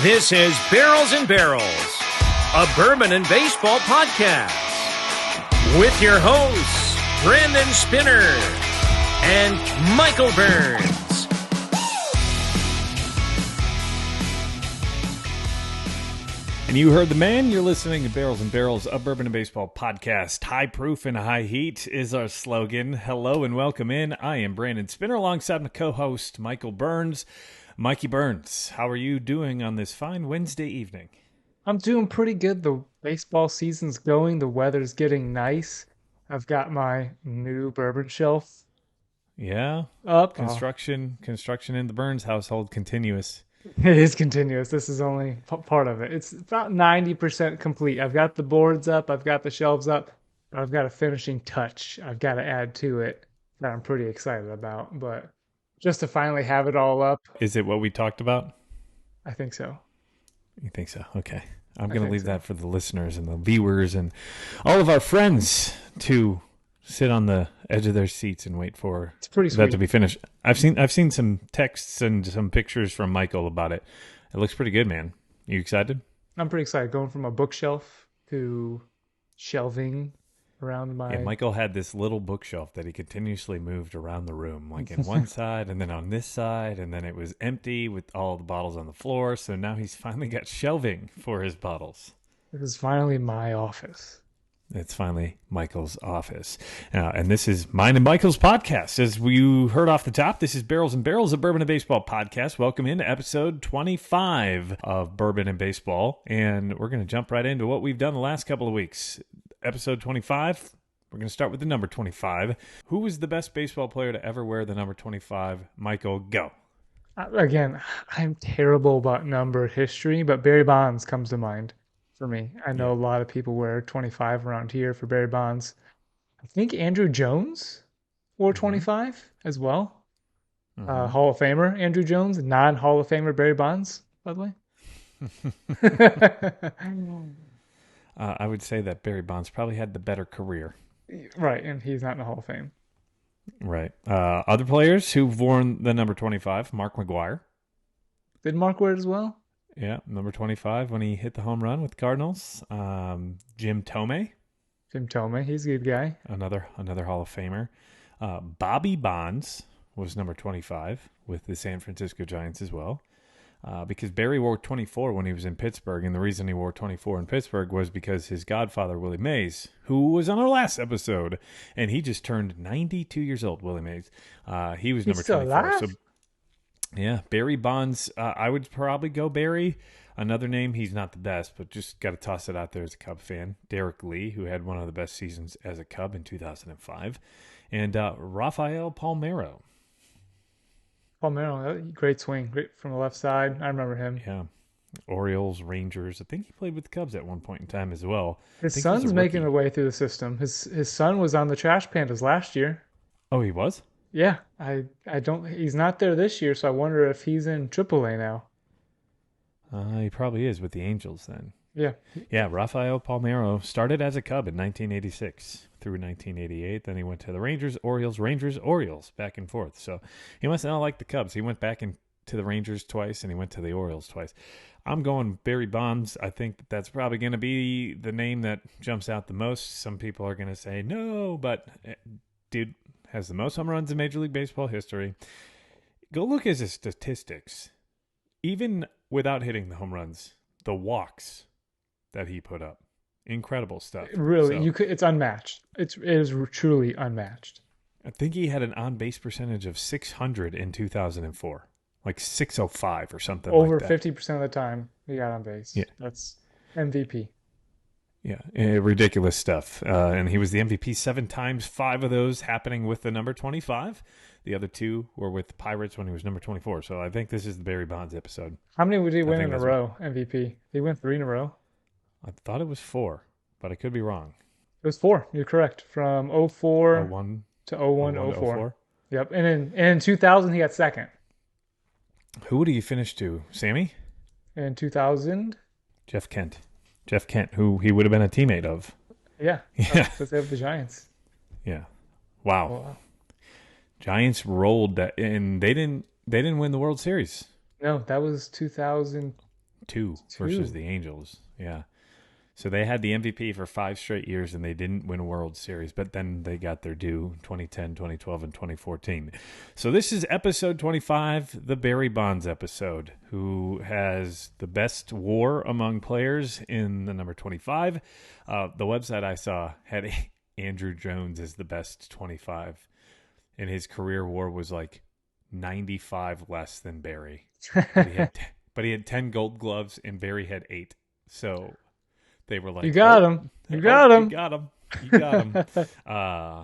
This is Barrels and Barrels, a bourbon and baseball podcast, with your hosts, Brandon Spinner and Michael Burns. And you heard the man. You're listening to Barrels and Barrels, a bourbon and baseball podcast. High proof and high heat is our slogan. Hello and welcome in. I am Brandon Spinner alongside my co-host, Michael Burns. Mikey Burns, how are you doing on this fine Wednesday evening? I'm doing pretty good. The baseball season's going. The weather's getting nice. I've got my new bourbon shelf. Yeah. Up. Construction in the Burns household continuous. It is continuous. This is only part of it. It's about 90% complete. I've got the boards up. I've got the shelves up. But I've got a finishing touch I've got to add to it that I'm pretty excited about. But just to finally have it all up. Is it what we talked about? I think so. You think so? Okay. I'm going to leave that for the listeners and the viewers and all of our friends to sit on the edge of their seats and wait for that to be finished. I've seen some texts and some pictures from Michael about it. It looks pretty good, man. You excited? I'm pretty excited. Going from a bookshelf to shelving around my... Yeah, Michael had this little bookshelf that he continuously moved around the room, like in one side and then on this side, and then it was empty with all the bottles on the floor. So now he's finally got shelving for his bottles. This is finally my office. It's finally Michael's office. And this is mine and Michael's podcast. As you heard off the top, this is Barrels and Barrels, a bourbon and baseball podcast. Welcome into episode 25 of Bourbon and Baseball. And we're going to jump right into what we've done the last couple of weeks. Episode 25, we're going to start with the number 25. Who was the best baseball player to ever wear the number 25? Michael, go. Again, I'm terrible about number history, but Barry Bonds comes to mind for me. I know a lot of people wear 25 around here for Barry Bonds. I think Andrew Jones wore 25 as well. Hall of Famer Andrew Jones, non-Hall of Famer Barry Bonds, by the way. I would say that Barry Bonds probably had the better career. Right, and he's not in the Hall of Fame. Right. Other players who've worn the number 25, Mark McGwire. Did Mark wear it as well? Yeah, number 25 when he hit the home run with the Cardinals. Jim Thome. Jim Thome, he's a good guy. Another Hall of Famer. Bobby Bonds was number 25 with the San Francisco Giants as well. Because Barry wore 24 when he was in Pittsburgh, and the reason he wore 24 in Pittsburgh was because his godfather, Willie Mays, who was on our last episode, and he just turned 92 years old, Willie Mays. He was number 24. Alive? So, yeah, Barry Bonds, I would probably go Barry. Another name, he's not the best, but just got to toss it out there as a Cub fan. Derek Lee, who had one of the best seasons as a Cub in 2005. And Rafael Palmeiro. Palmeiro, great swing, great from the left side. I remember him. Yeah. Orioles, Rangers. I think he played with the Cubs at one point in time as well. His son's making a way through the system. His son was on the Trash Pandas last year. Oh, he was? Yeah. I don't. He's not there this year, so I wonder if he's in AAA now. He probably is with the Angels then. Yeah. Yeah, Rafael Palmeiro started as a Cub in 1986 through 1988. Then he went to the Rangers, Orioles, back and forth. So he must not like the Cubs. He went back into the Rangers twice, and he went to the Orioles twice. I'm going Barry Bonds. I think that's probably going to be the name that jumps out the most. Some people are going to say no, but dude has the most home runs in Major League Baseball history. Go look at his statistics. Even without hitting the home runs, the walks that he put up. Incredible stuff. Really, it's unmatched. It is truly unmatched. I think he had an on-base percentage of 600 in 2004. Like 605 or something Over like that. 50% of the time he got on base. Yeah. That's MVP. Yeah, ridiculous stuff. And he was the MVP 7 times, 5 of those happening with the number 25. The other 2 were with the Pirates when he was number 24. So I think this is the Barry Bonds episode. How many would he win in a row, MVP? Did he win 3 in a row? I thought it was 4, but I could be wrong. It was 4. You're correct. From 04 01 to 01 to 04. 04. Yep. And in 2000, he got second. Who did he finish to? Sammy? In 2000? Jeff Kent. Jeff Kent, who he would have been a teammate of. Yeah. Yeah. Because they have the Giants. Yeah. Wow. Giants rolled that, and they didn't win the World Series. No, that was 2000. 2 versus Two. the Angels. Yeah. So they had the MVP for 5 straight years and they didn't win a World Series, but then they got their due 2010, 2012, and 2014. So this is episode 25, the Barry Bonds episode, who has the best WAR among players in the number 25. The website I saw had Andrew Jones as the best 25, and his career WAR was like 95 less than Barry. But he had 10 Gold Gloves and Barry had 8. So they were like, You got him. You got you him. got him. You got him.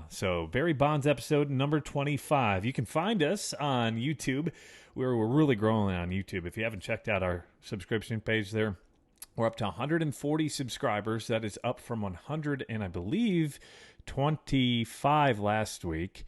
So Barry Bonds episode number 25. You can find us on YouTube. We're really growing on YouTube. If you haven't checked out our subscription page there, we're up to 140 subscribers. That is up from 100 and I believe 25 last week.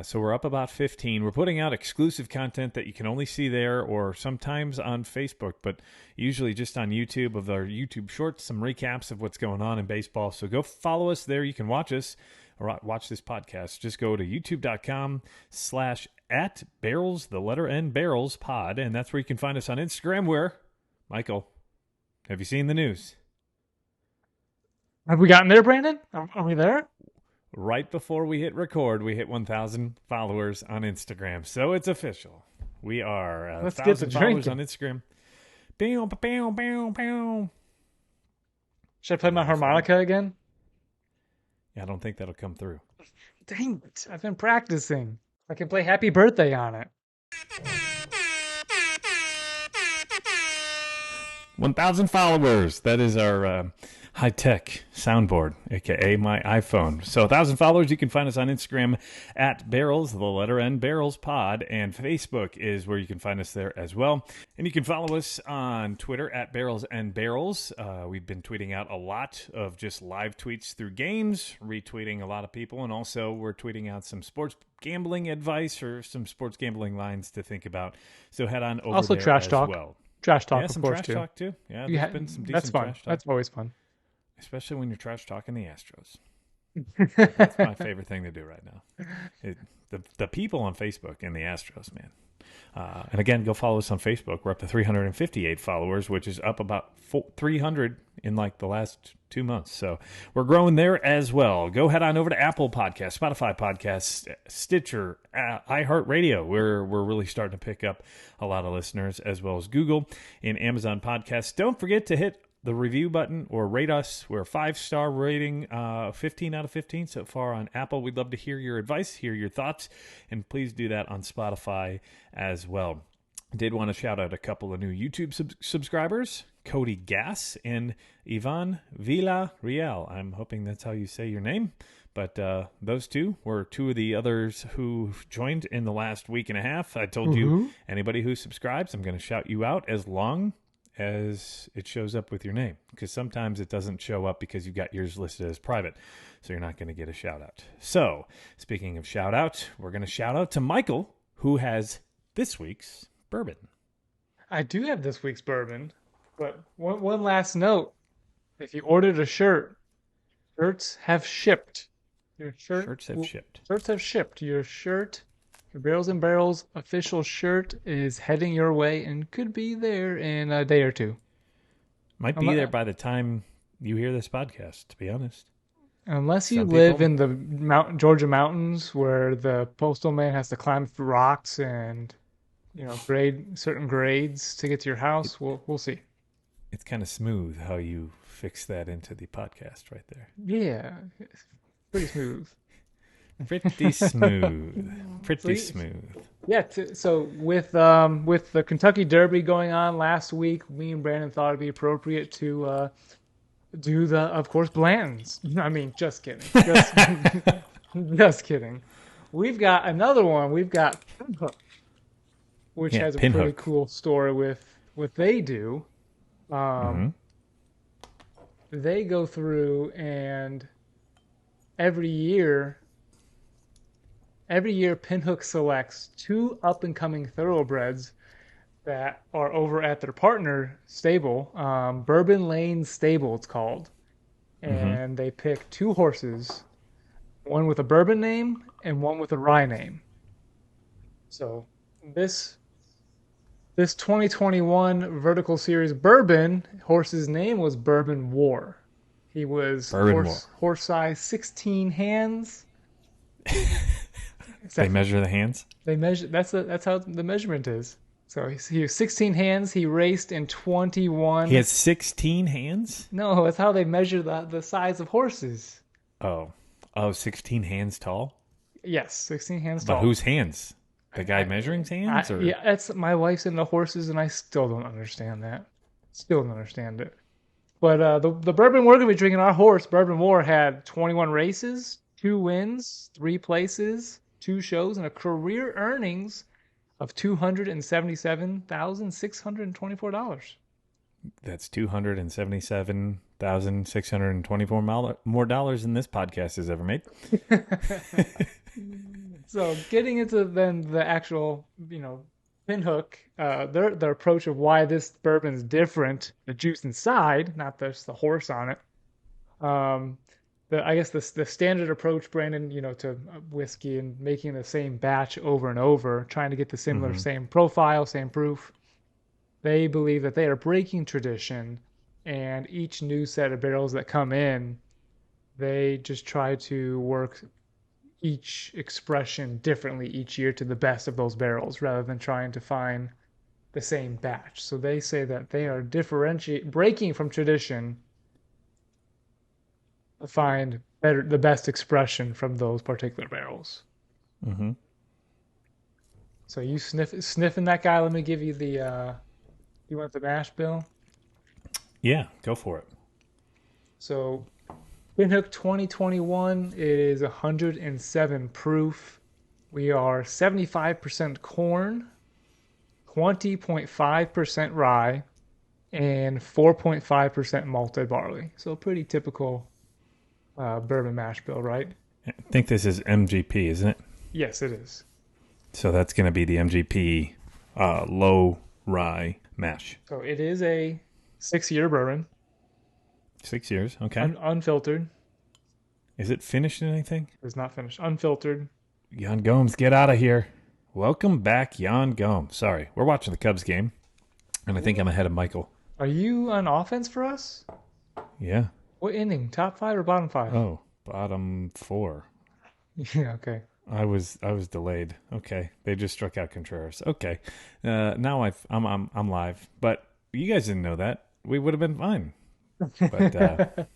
So we're up about 15. We're putting out exclusive content that you can only see there or sometimes on Facebook, but usually just on YouTube of our YouTube shorts, some recaps of what's going on in baseball. So go follow us there. You can watch us or watch this podcast. Just go to youtube.com/@barrels, the letter N, barrels pod. And that's where you can find us on Instagram where, Michael, have you seen the news? Have we gotten there, Brandon? Are we there? Right before we hit record, we hit 1,000 followers on Instagram. So it's official. We are Let's 1,000 get to followers drinking. on Instagram. Bow, bow, bow, bow. Should I play my harmonica again? Yeah, I don't think that'll come through. Dang it. I've been practicing. I can play Happy Birthday on it. 1,000 followers. That is our high-tech soundboard, a.k.a. my iPhone. So 1,000 followers. You can find us on Instagram @barrels, the letter N, barrels pod, and Facebook is where you can find us there as well. And you can follow us on Twitter @barrels&barrels. We've been tweeting out a lot of just live tweets through games, retweeting a lot of people, and also we're tweeting out some sports gambling advice or some sports gambling lines to think about. So head on over Also there trash as talk. well. Trash talk, Yeah, of some course, trash too. talk too. Yeah, Yeah, there's been some decent that's fun. trash talk. That's always fun. Especially when you're trash talking the Astros. That's my favorite thing to do right now. The people on Facebook and the Astros, man. And again, go follow us on Facebook. We're up to 358 followers, which is up about 300 in like the last 2 months. So we're growing there as well. Go head on over to Apple Podcasts, Spotify Podcasts, Stitcher, iHeartRadio. We're really starting to pick up a lot of listeners, as well as Google and Amazon Podcasts. Don't forget to hit the review button or rate us. We're a 5-star rating, 15 out of 15 so far on Apple. We'd love to hear your advice, hear your thoughts, and please do that on Spotify as well. I did want to shout out a couple of new YouTube subscribers, Cody Gass and Ivan Villarreal. I'm hoping that's how you say your name. But those two were two of the others who joined in the last week and a half. I told you, anybody who subscribes, I'm going to shout you out as long as it shows up with your name, because sometimes it doesn't show up because you've got yours listed as private, so you're not going to get a shout out. So speaking of shout out, we're going to shout out to Michael, who has this week's bourbon. I do have this week's bourbon, but one last note. If you ordered a shirt, shirts have shipped. Shirts have shipped. Shirts have shipped. Your shirt, your Barrels and Barrels official shirt is heading your way and could be there in a day or two. Might be there by the time you hear this podcast, to be honest. Unless you live in the Georgia mountains where the postal man has to climb through rocks and, grade certain grades to get to your house, we'll see. It's kind of smooth how you fix that into the podcast right there. Yeah, it's pretty smooth. Pretty smooth. Pretty smooth. Yeah, so with the Kentucky Derby going on last week, me and Brandon thought it'd be appropriate to do the, of course, Blanton's. I mean, just kidding. Just kidding. We've got another one. We've got Pinhook, which has a pretty cool story with what they do. They go through and every year Pinhook selects 2 up-and-coming thoroughbreds that are over at their partner stable, Bourbon Lane Stable it's called. And they pick 2 horses, one with a bourbon name and one with a rye name. So this This 2021 Vertical Series bourbon, horse's name was Bourbon War. He was Bourbon War. horse size 16 hands. Is They that measure the hands? they measure? That's how the measurement is. So he was 16 hands. He raced in 21. He has 16 hands? No, that's how they measure the size of horses. Oh. Oh, 16 hands tall? Yes, 16 hands But tall. whose hands? The guy measuring's hands? Or? Yeah, that's my wife's into horses, and I still don't understand that. Still don't understand it. But the bourbon we're gonna be drinking, our horse Bourbon War, had 21 races, 2 wins, 3 places, 2 shows, and a career earnings of $277,624. That's $277,624 more dollars than this podcast has ever made. So getting into then the actual, Pinhook, their approach of why this bourbon's different, the juice inside, not just the horse on it. I guess the standard approach, Brandon, to whiskey and making the same batch over and over, trying to get the similar, same profile, same proof. They believe that they are breaking tradition, and each new set of barrels that come in, they just try to work each expression differently each year to the best of those barrels rather than trying to find the same batch. So they say that they are breaking from tradition to find the best expression from those particular barrels. Mm-hmm. So you sniffing that guy. Let me give you the. You want the mash bill? Yeah, go for it. So Pinhook 2021 is 107 proof. We are 75% corn, 20.5% rye, and 4.5% malted barley. So pretty typical bourbon mash bill, right? I think this is MGP, isn't it? Yes, it is. So that's going to be the MGP low rye mash. So it is a 6-year bourbon. 6 years, okay. Unfiltered. Is it finished in anything? It's not finished. Unfiltered. Jan Gomes, get out of here. Welcome back, Jan Gomes. Sorry, we're watching the Cubs game, and I think I'm ahead of Michael. Are you on offense for us? Yeah. What inning? Top 5 or bottom 5? Oh, bottom 4. Yeah, okay. I was delayed. Okay, they just struck out Contreras. Okay, now I'm live, but you guys didn't know that. We would have been fine. But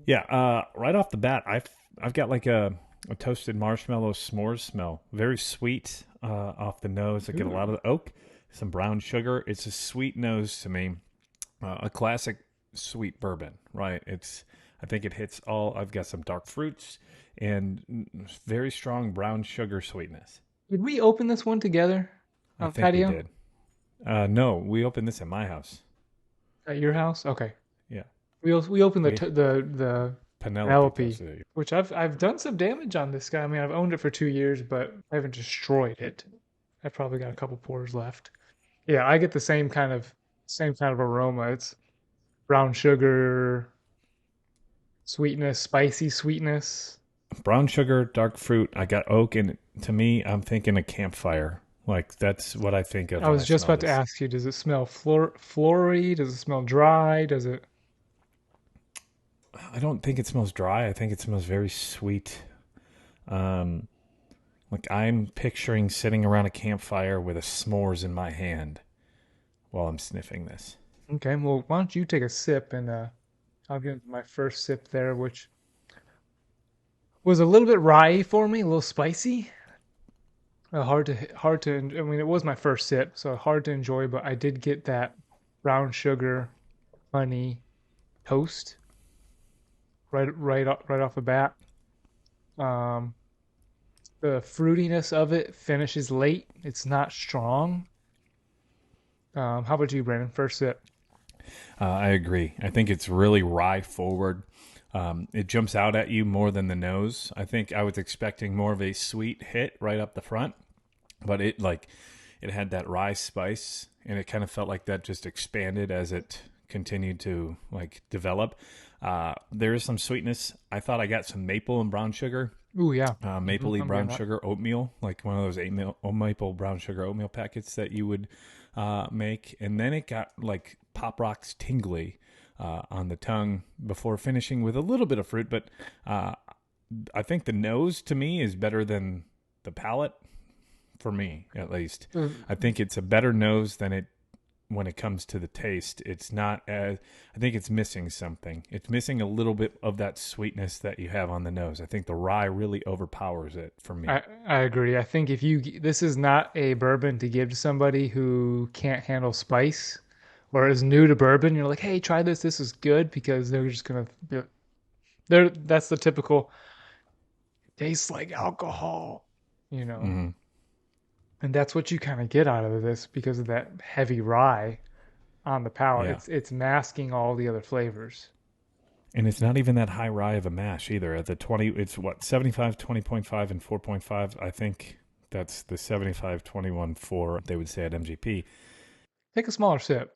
yeah, right off the bat, I've got like a toasted marshmallow s'mores smell. Very sweet off the nose. I get a lot of the oak, some brown sugar. It's a sweet nose to me. A classic sweet bourbon, right? I think it hits all. I've got some dark fruits and very strong brown sugar sweetness. Did we open this one together I on think patio? we did. No, we opened this at my house. At your house? Okay. Yeah. We opened the Penelope, which I've done some damage on this guy. I mean, I've owned it for 2 years, but I haven't destroyed it. I've probably got a couple pours left. Yeah, I get the same kind of aroma. It's brown sugar, sweetness, spicy sweetness. Brown sugar, dark fruit. I got oak, and to me, I'm thinking a campfire. Like that's what I think of. I was just about to ask you: does it smell flory? Does it smell dry? Does it? I don't think it smells dry. I think it smells very sweet. Like I'm picturing sitting around a campfire with a s'mores in my hand while I'm sniffing this. Okay, well, why don't you take a sip, and I'll get my first sip there, which was a little bit rye for me, a little spicy. Hard to. I mean, it was my first sip, so hard to enjoy. But I did get that brown sugar, honey, toast. Right off the bat. The fruitiness of it finishes late. It's not strong. How about you, Brandon? First sip. I agree. I think it's really rye forward. It jumps out at you more than the nose. I think I was expecting more of a sweet hit right up the front, but it had that rye spice, and it kind of felt like that just expanded as it continued to develop. There is some sweetness. I thought I got some maple and brown sugar. Ooh, yeah. Mapley I'm getting brown that. sugar oatmeal, like one of those maple brown sugar oatmeal packets that you would make. And then it got like Pop Rocks tingly on the tongue before finishing with a little bit of fruit. But I think the nose to me is better than the palate, for me at least. I think it's a better nose than it when it comes to the taste. It's not as, I think it's missing something. It's missing a little bit of that sweetness that you have on the nose. I think the rye really overpowers it for me. I agree. I think this is not a bourbon to give to somebody who can't handle spice or is new to bourbon. You're like, hey, try this. This is good because they're just gonna that's the typical tastes like alcohol, you know. Hmm. And that's what you kind of get out of this because of that heavy rye on the palate. Yeah. It's masking all the other flavors. And it's not even that high rye of a mash either. At the 20, it's what, 75, 20.5, and 4.5. I think that's the 75, 21, 4, they would say at MGP. Take a smaller sip.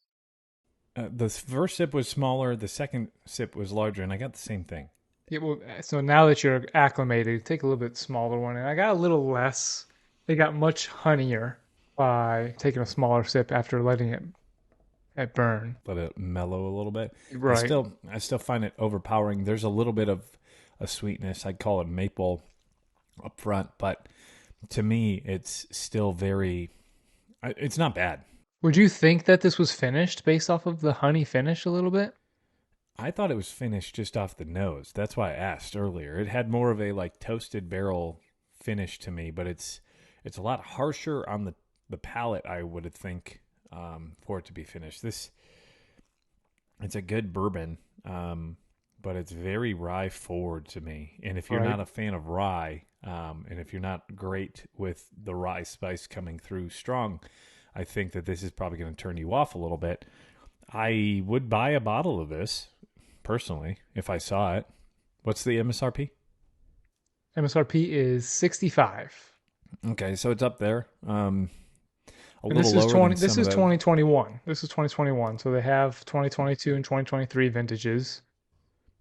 The first sip was smaller, the second sip was larger, and I got the same thing. Yeah, well, so now that you're acclimated, take a little bit smaller one. And I got a little less. They got much honeyer by taking a smaller sip after letting it burn. Let it mellow a little bit. Right. I still find it overpowering. There's a little bit of a sweetness. I'd call it maple up front, but to me, it's still very. It's not bad. Would you think that this was finished based off of the honey finish a little bit? I thought it was finished just off the nose. That's why I asked earlier. It had more of a like toasted barrel finish to me, but it's a lot harsher on the palate. I would think for it to be finished. It's a good bourbon, but it's very rye forward to me. And if you're Right. not a fan of rye, and if you're not great with the rye spice coming through strong, I think that this is probably going to turn you off a little bit. I would buy a bottle of this personally if I saw it. What's the MSRP? MSRP is 65. Okay, so it's up there. A And this little is lower 20 than this some of is the. 2021. This is 2021. So they have 2022 and 2023 vintages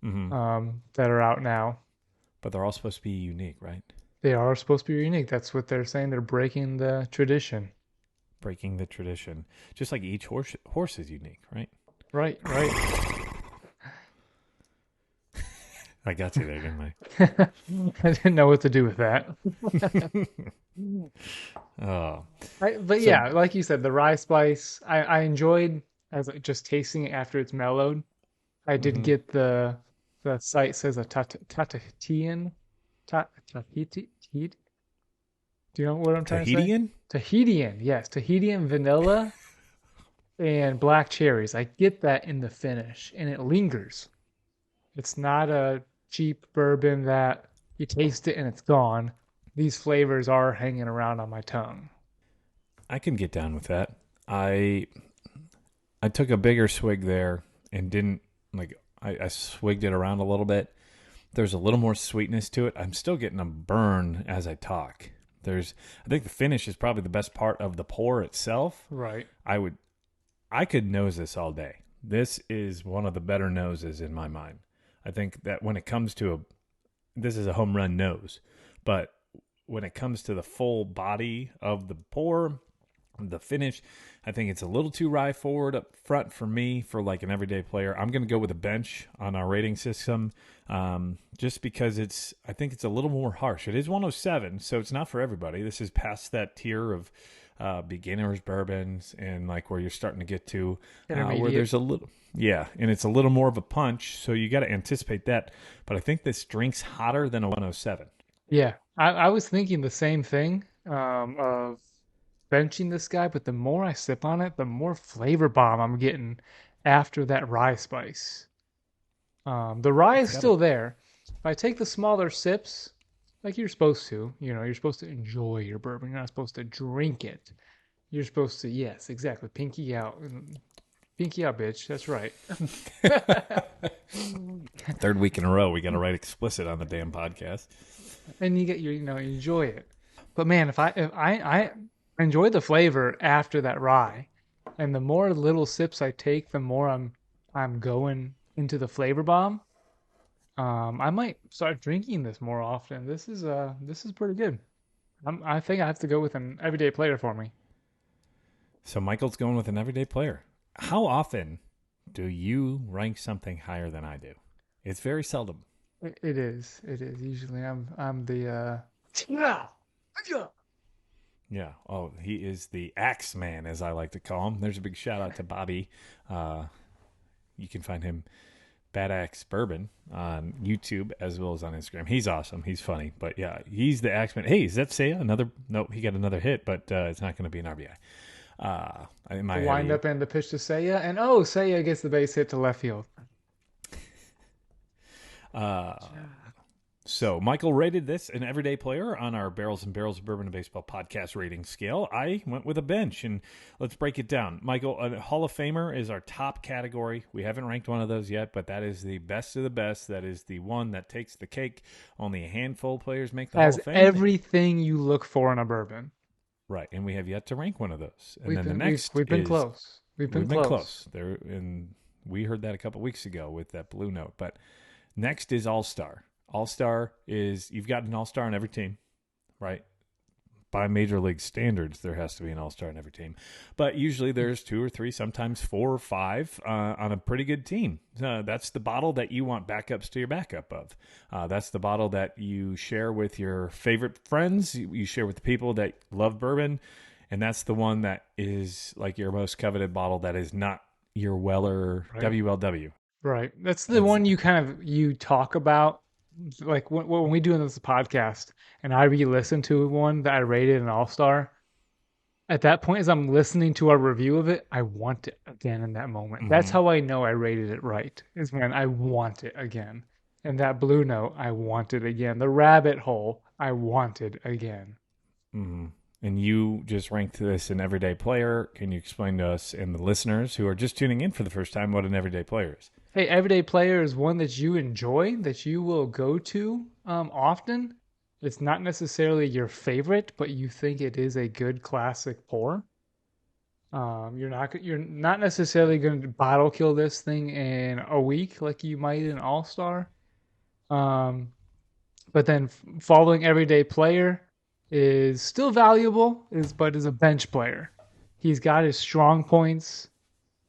Mhm. that are out now. But they're all supposed to be unique, right? They are supposed to be unique. That's what they're saying. They're breaking the tradition. Breaking the tradition. Just like each horse is unique, right? Right, right. I got you there, didn't I? I didn't know what to do with that. Oh, But so yeah, like you said, the rye spice, I enjoyed as just tasting it after it's mellowed. I did mhm. get the site says a Tahitian, Tahiti. Do you know what I'm trying to say? Tahitian? Tahitian, yes, Tahitian vanilla and black cherries. I get that in the finish, and it lingers. It's not a cheap bourbon that you taste it and it's gone. These flavors are hanging around on my tongue. I can get down with that. I I took a bigger swig there and didn't like. I swigged it around a little bit. There's a little more sweetness to it. I'm still getting a burn as I talk. I think the finish is probably the best part of the pour itself. Right. I would, I could nose this all day. This is one of the better noses in my mind. I think that when it comes to this is a home run nose, but when it comes to the full body of the pour, the finish, I think it's a little too rye forward up front for me for like an everyday player. I'm going to go with a bench on our rating system, just because I think it's a little more harsh. It is 107, so it's not for everybody. This is past that tier of beginners bourbons and like where you're starting to get to where Intermediate. there's a little, yeah, and it's a little more of a punch. So you got to anticipate that. But I think this drink's hotter than a 107. Yeah. I was thinking the same thing of benching this guy, but the more I sip on it, the more flavor bomb I'm getting after that rye spice. The rye It's is got a still there. If I take the smaller sips, like you're supposed to, you're supposed to enjoy your bourbon. You're not supposed to drink it. You're supposed to, yes, exactly. Pinky out. Pinky out, bitch. That's right. third week in a row we got to write explicit on the damn podcast. And you get you enjoy it. But man, if I enjoy the flavor after that rye, and the more little sips I take, the more I'm going into the flavor bomb. I might start drinking this more often. This is pretty good. I think I have to go with an everyday player for me. So Michael's going with an everyday player. How often do you rank something higher than I do? It's very seldom. It is. It is. Usually I'm the yeah. Yeah. Yeah. Oh, he is the Axe Man, as I like to call him. There's a big shout out to Bobby. You can find him Bad Axe Bourbon on YouTube as well as on Instagram. He's awesome. He's funny. But yeah, he's the Axeman. Hey, is that Seiya? Nope, he got another hit, but it's not going to be an RBI. In my The wind up and the pitch to Seiya, and Seiya gets the base hit to left field. So Michael rated this an everyday player on our Barrels and Barrels of Bourbon and Baseball podcast rating scale. I went with a bench, and let's break it down. Michael, a Hall of Famer is our top category. We haven't ranked one of those yet, but that is the best of the best. That is the one that takes the cake. Only a handful of players make the Hall of Fame. Everything you look for in a bourbon. Right, and we have yet to rank one of those. And we've been close. We've been close. There, and we heard that a couple weeks ago with that blue note. But next is All-Star. All-Star is, you've got an All-Star on every team, right? By Major League standards, there has to be an All-Star on every team. But usually there's 2 or 3, sometimes 4 or 5 on a pretty good team. That's the bottle that you want backups to your backup of. That's the bottle that you share with your favorite friends. You share with the people that love bourbon. And that's the one that is like your most coveted bottle that is not your Weller WLW. Right. That's the one you talk about. Like when we do this podcast and I re-listen to one that I rated an all-star, at that point as I'm listening to our review of it, I want it again in that moment. Mm-hmm. That's how I know I rated it right, is when I want it again. And that blue note, I want it again. The rabbit hole, I want it again. Mm-hmm. And you just ranked this an everyday player. Can you explain to us and the listeners who are just tuning in for the first time what an everyday player is? Hey, everyday player is one that you enjoy, that you will go to often. It's not necessarily your favorite, but you think it is a good classic pour. You're not necessarily going to bottle kill this thing in a week like you might in All-Star. But then following everyday player is still valuable, but is a bench player. He's got his strong points,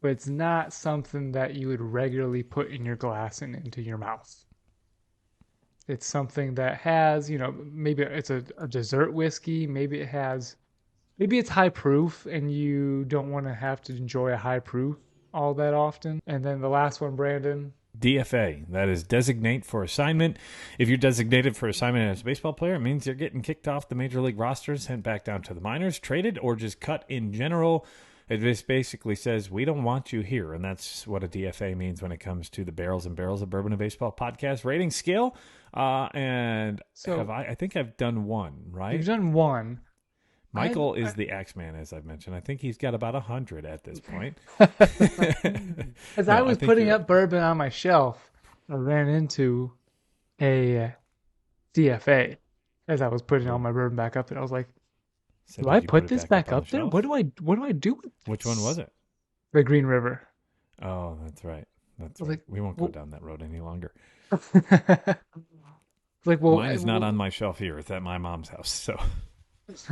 but it's not something that you would regularly put in your glass and into your mouth. It's something that has, maybe it's a dessert whiskey. Maybe it's high proof and you don't want to have to enjoy a high proof all that often. And then the last one, Brandon. DFA, that is designate for assignment. If you're designated for assignment as a baseball player, it means you're getting kicked off the major league roster, sent back down to the minors, traded, or just cut in general. It just basically says, we don't want you here. And that's what a DFA means when it comes to the Barrels and Barrels of Bourbon and Baseball podcast rating scale. And so I think I've done one, right? You've done one. Michael is the Axeman, as I've mentioned. I think he's got about 100 at this point. As I was putting up bourbon on my shelf, I ran into a DFA as I was putting all my bourbon back up. And I was like, do I put this back up there? What do I do with this? Which one was it? The Green River. Oh, that's right. That's right. We won't go down that road any longer. Mine is not on my shelf here. It's at my mom's house. So it's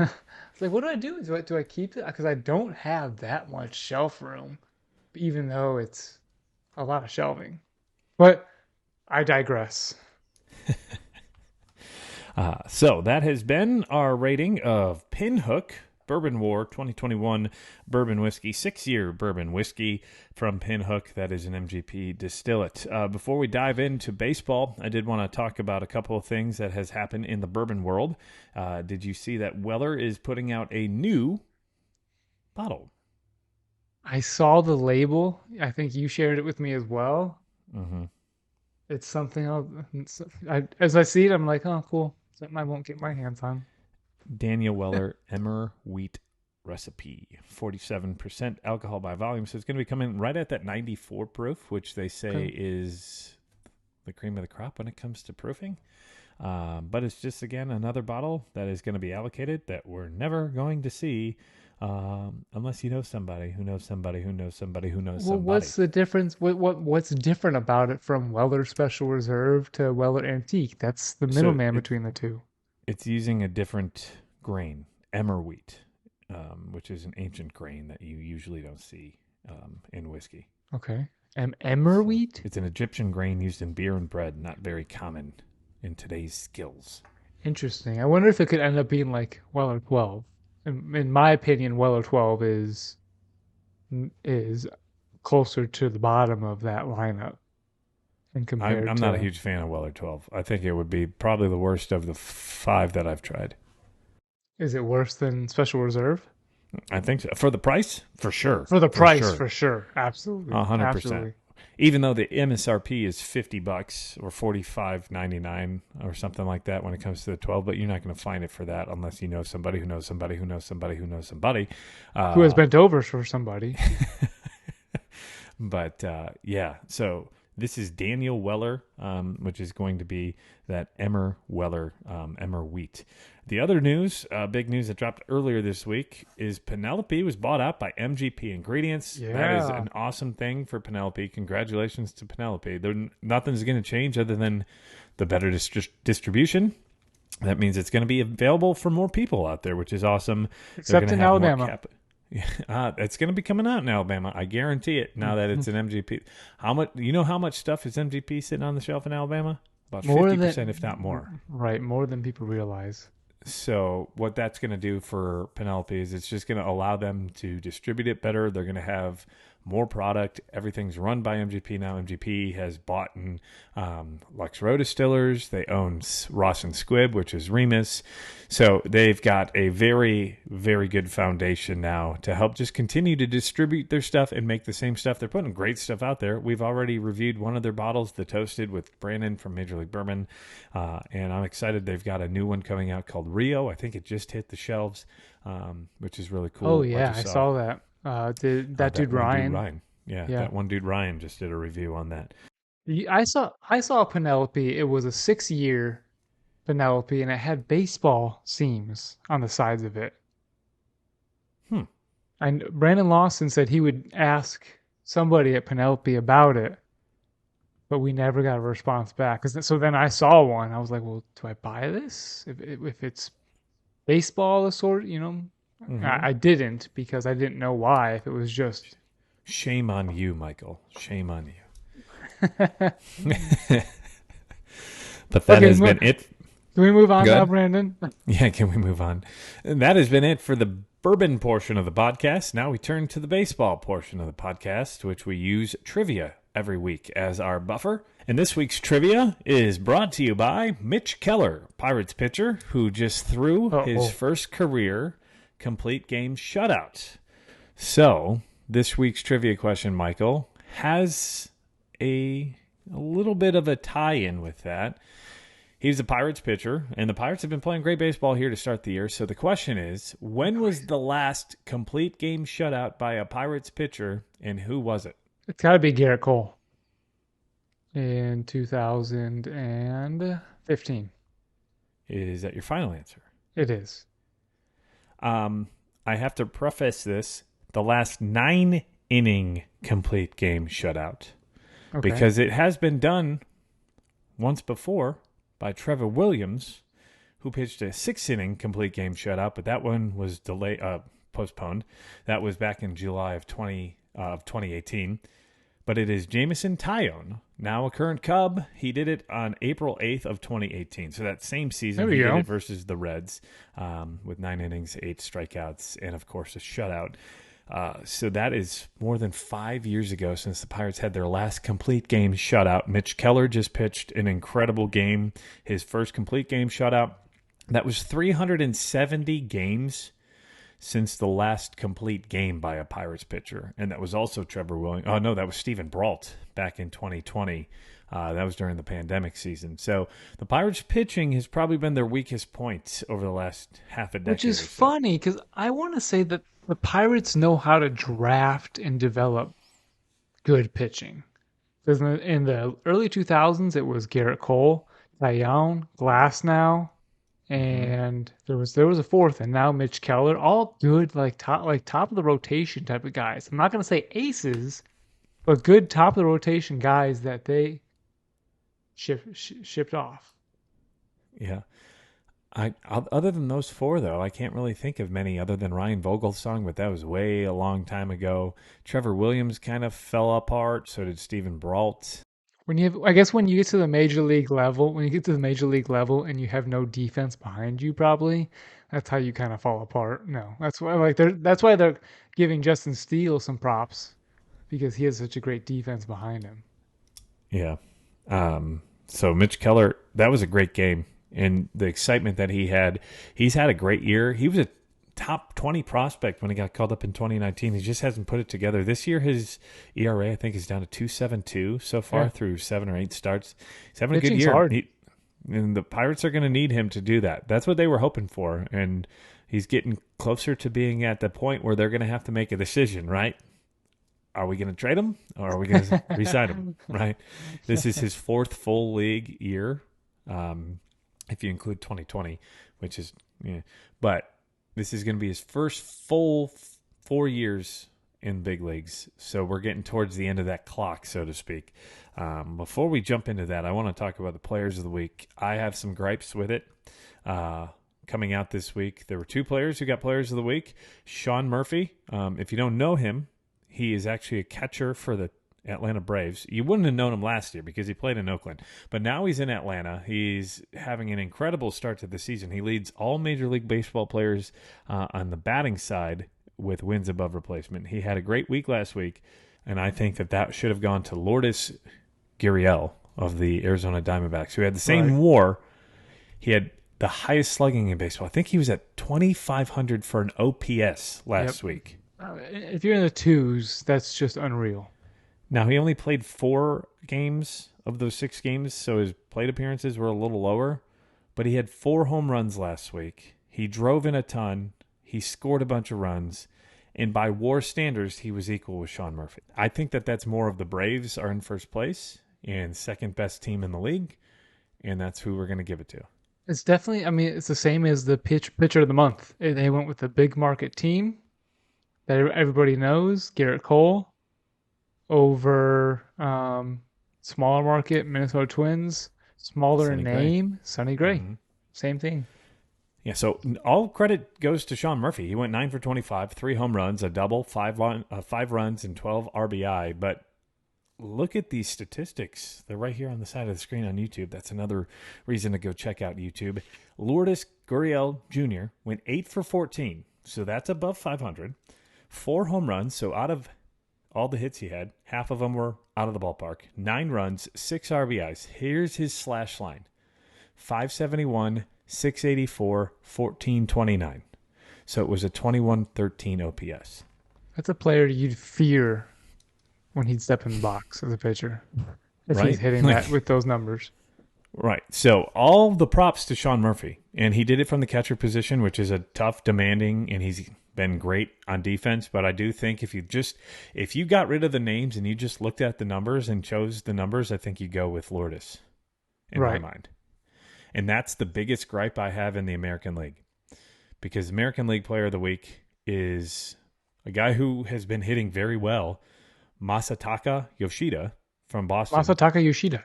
like, what do I do? Do I keep it? Because I don't have that much shelf room, even though it's a lot of shelving. But I digress. So that has been our rating of Pinhook Bourbon War 2021 Bourbon Whiskey, 6-year Bourbon Whiskey from Pinhook. That is an MGP distillate. Before we dive into baseball, I did want to talk about a couple of things that has happened in the bourbon world. Did you see that Weller is putting out a new bottle? I saw the label. I think you shared it with me as well. Mm-hmm. It's something as I see it, I'm like, oh, cool. Something I won't get my hands on. Daniel Weller Emmer Wheat Recipe, 47% alcohol by volume. So it's going to be coming right at that 94 proof, which they say is the cream of the crop when it comes to proofing. But it's just, again, another bottle that is going to be allocated that we're never going to see Unless you know somebody who knows somebody who knows somebody who knows Well, somebody. what's the difference? What's different about it from Weller Special Reserve to Weller Antique? That's the So middleman between the two. it's using a different grain, emmer wheat, which is an ancient grain that you usually don't see in whiskey. Okay. Emmer So wheat? it's an Egyptian grain used in beer and bread, not very common in today's skills. Interesting. I wonder if it could end up being like Weller 12. In my opinion, Weller 12 is closer to the bottom of that lineup and I'm compared not a to. huge fan of Weller 12. I think it would be probably the worst of the five that I've tried. Is it worse than Special Reserve? I think so. For the price, for sure, For the for price, sure, for sure. Absolutely. 100%. Absolutely. Even though the MSRP is $50 or $45.99 or something like that when it comes to the 12, but you're not going to find it for that unless you know somebody who knows somebody who knows somebody who knows somebody. Who has bent over for somebody? But yeah, so this is Daniel Weller, which is going to be that Emmer Weller, Emmer wheat. The other news, big news that dropped earlier this week is Penelope was bought out by MGP Ingredients. That is Yeah. an awesome thing for Penelope. Congratulations to Penelope. Nothing's going to change other than the better distribution. That means it's going to be available for more people out there, which is awesome. Except in Alabama. It's going to be coming out in Alabama. I guarantee it. Now that it's an MGP, how much? You know how much stuff is MGP sitting on the shelf in Alabama? About 50%, if not more. Right, more than people realize. So what that's going to do for Penelope is it's just going to allow them to distribute it better. They're going to have more product. Everything's run by MGP now. MGP has bought in Lux Row Distillers. They own Ross and Squibb, which is Remus. So they've got a very, very good foundation now to help just continue to distribute their stuff and make the same stuff. They're putting great stuff out there. We've already reviewed one of their bottles, the Toasted with Brandon from Major League Bourbon. And I'm excited. They've got a new one coming out called Rio. I think it just hit the shelves, which is really cool. Oh yeah, I saw that. That dude Ryan. Yeah, Yeah. that one dude Ryan just did a review on that. I saw Penelope. It was a 6-year Penelope, and it had baseball seams on the sides of it. And Brandon Lawson said he would ask somebody at Penelope about it, but we never got a response back. So then I saw one. I was like, well, do I buy this? If it's baseball sort, I didn't because I didn't know why. If it was just Shame on you, Michael. Shame on you. But that has been it. Can we move on Go now, ahead. Brandon? Yeah, can we move on? And that has been it for the bourbon portion of the podcast. Now we turn to the baseball portion of the podcast, which we use trivia every week as our buffer. And this week's trivia is brought to you by Mitch Keller, Pirates pitcher, who just threw his first career complete game shutout. So, this week's trivia question, Michael, has a little bit of a tie-in with that. He's a Pirates pitcher, and the Pirates have been playing great baseball here to start the year. So the question is, when was the last complete game shutout by a Pirates pitcher, and who was it? It's got to be Garrett Cole in 2015. Is that your final answer? It is. I have to preface this. The last 9-inning complete game shutout. Okay. Because it has been done once before by Trevor Williams, who pitched a 6-inning complete game shutout, but that one was postponed. That was back in July of 2018. But it is Jameson Taillon, now a current Cub. He did it on April 8th of 2018. So that same season, he did it versus the Reds with 9 innings, 8 strikeouts, and, of course, a shutout. So that is more than 5 years ago since the Pirates had their last complete game shutout. Mitch Keller just pitched an incredible game, his first complete game shutout. That was 370 games since the last complete game by a Pirates pitcher. And that was also Trevor Williams. Oh, no, that was Steven Brault back in 2020. That was during the pandemic season. So the Pirates pitching has probably been their weakest point over the last half a decade. Which is funny because I want to say that the Pirates know how to draft and develop good pitching. Because in the early 2000s, it was Garrett Cole, Taillon, Glasnow, Mm-hmm. and there was a fourth, and now Mitch Keller, all good top of the rotation type of guys. I'm not gonna say aces, but good top of the rotation guys that they shipped off. Yeah. Other than those four, though, I can't really think of many other than Ryan Vogelsong, but that was way a long time ago. Trevor Williams kind of fell apart. So did Steven Brault. I guess when you get to the major league level, and you have no defense behind you, probably that's how you kind of fall apart. No, that's why they're giving Justin Steele some props because he has such a great defense behind him. Yeah. So Mitch Keller, that was a great game. And the excitement that he's had a great year. He was a top 20 prospect when he got called up in 2019. He just hasn't put it together. This year, his ERA, I think, is down to 2.72 so far through 7 or 8 starts. He's having a good year. Hard. And the Pirates are going to need him to do that. That's what they were hoping for. And he's getting closer to being at the point where they're going to have to make a decision, right? Are we going to trade him or are we going to re-sign him, right? This is his 4th full league year, if you include 2020, which is, but this is going to be his first full 4 years in big leagues. So we're getting towards the end of that clock, so to speak. Before we jump into that, I want to talk about the players of the week. I have some gripes with it. Coming out this week, there were 2 players who got players of the week. Sean Murphy, if you don't know him, he is actually a catcher for the Atlanta Braves. You wouldn't have known him last year because he played in Oakland. But now he's in Atlanta. He's having an incredible start to the season. He leads all Major League Baseball players on the batting side with wins above replacement. He had a great week last week, and I think that should have gone to Lourdes Gurriel of the Arizona Diamondbacks, who had the same WAR. He had the highest slugging in baseball. I think he was at 2,500 for an OPS last week. If you're in the 2s, that's just unreal. Now, he only played 4 games of those 6 games, so his plate appearances were a little lower, but he had 4 home runs last week. He drove in a ton. He scored a bunch of runs, and by WAR standards, he was equal with Sean Murphy. I think that's more of the Braves are in first place and second best team in the league, and that's who we're going to give it to. It's definitely, it's the same as the pitcher of the month. They went with the big market team that everybody knows, Garrett Cole, over smaller market Minnesota Twins, smaller Sonny name, Sonny Gray. Mm-hmm. Same thing. Yeah, so all credit goes to Sean Murphy. He went 9 for 25, 3 home runs, a double, 5 runs, and 12 RBI. But look at these statistics. They're right here on the side of the screen on YouTube. That's another reason to go check out YouTube. Lourdes Gurriel Jr. went 8 for 14, so that's above 500. 4 home runs, so out of all the hits he had, half of them were out of the ballpark. 9 runs, 6 RBIs. Here's his slash line. 571, 684, 1429. So it was a 2113 OPS. That's a player you'd fear when he'd step in the box as a pitcher. If he's hitting that with those numbers. Right. So all the props to Sean Murphy. And he did it from the catcher position, which is a tough, demanding, and he's been great on defense. But I do think if you got rid of the names and you just looked at the numbers and chose the numbers, I think you go with Lourdes in my mind. And that's the biggest gripe I have in the American League. Because American League Player of the Week is a guy who has been hitting very well, Masataka Yoshida from Boston. Masataka Yoshida.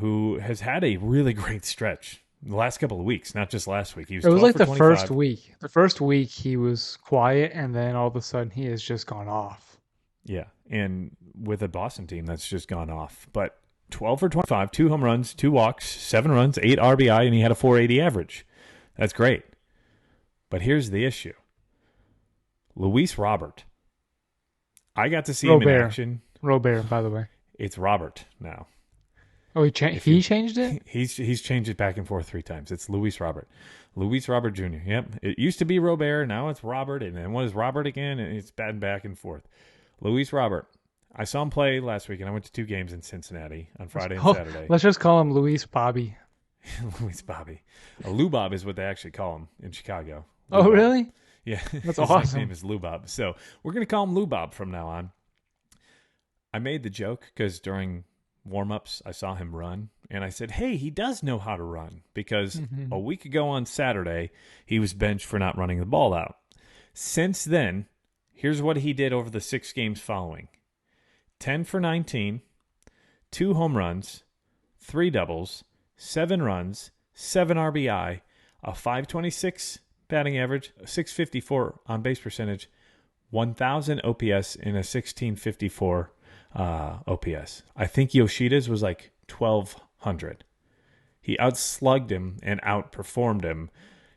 Who has had a really great stretch the last couple of weeks, not just last week. It was like the 25. First week. The first week he was quiet, and then all of a sudden he has just gone off. Yeah, and with a Boston team that's just gone off. But 12 for 25, 2 home runs, 2 walks, 7 runs, 8 RBI, and he had a 480 average. That's great. But here's the issue. Luis Robert. I got to see him in action. Robert, by the way. It's Robert now. Oh, he changed it? He's changed it back and forth 3 times. It's Luis Robert. Luis Robert Jr. Yep. It used to be Robert. Now it's Robert. And then what is Robert again? And it's back and forth. Luis Robert. I saw him play last week, and I went to 2 games in Cincinnati on Friday and Saturday. Let's just call him Luis Bobby. Luis Bobby. Lou Bob is what they actually call him in Chicago. Oh, really? Yeah. That's awesome. His name is Lou Bob. So we're going to call him Lou Bob from now on. I made the joke because during warm-ups, I saw him run, and I said, hey, he does know how to run, because a week ago on Saturday, he was benched for not running the ball out. Since then, here's what he did over the 6 games following. 10 for 19, 2 home runs, 3 doubles, 7 runs, 7 RBI, a 526 batting average, a 654 on-base percentage, 1,000 OPS, and a 1654 OPS. I think Yoshida's was like 1,200. He outslugged him and outperformed him.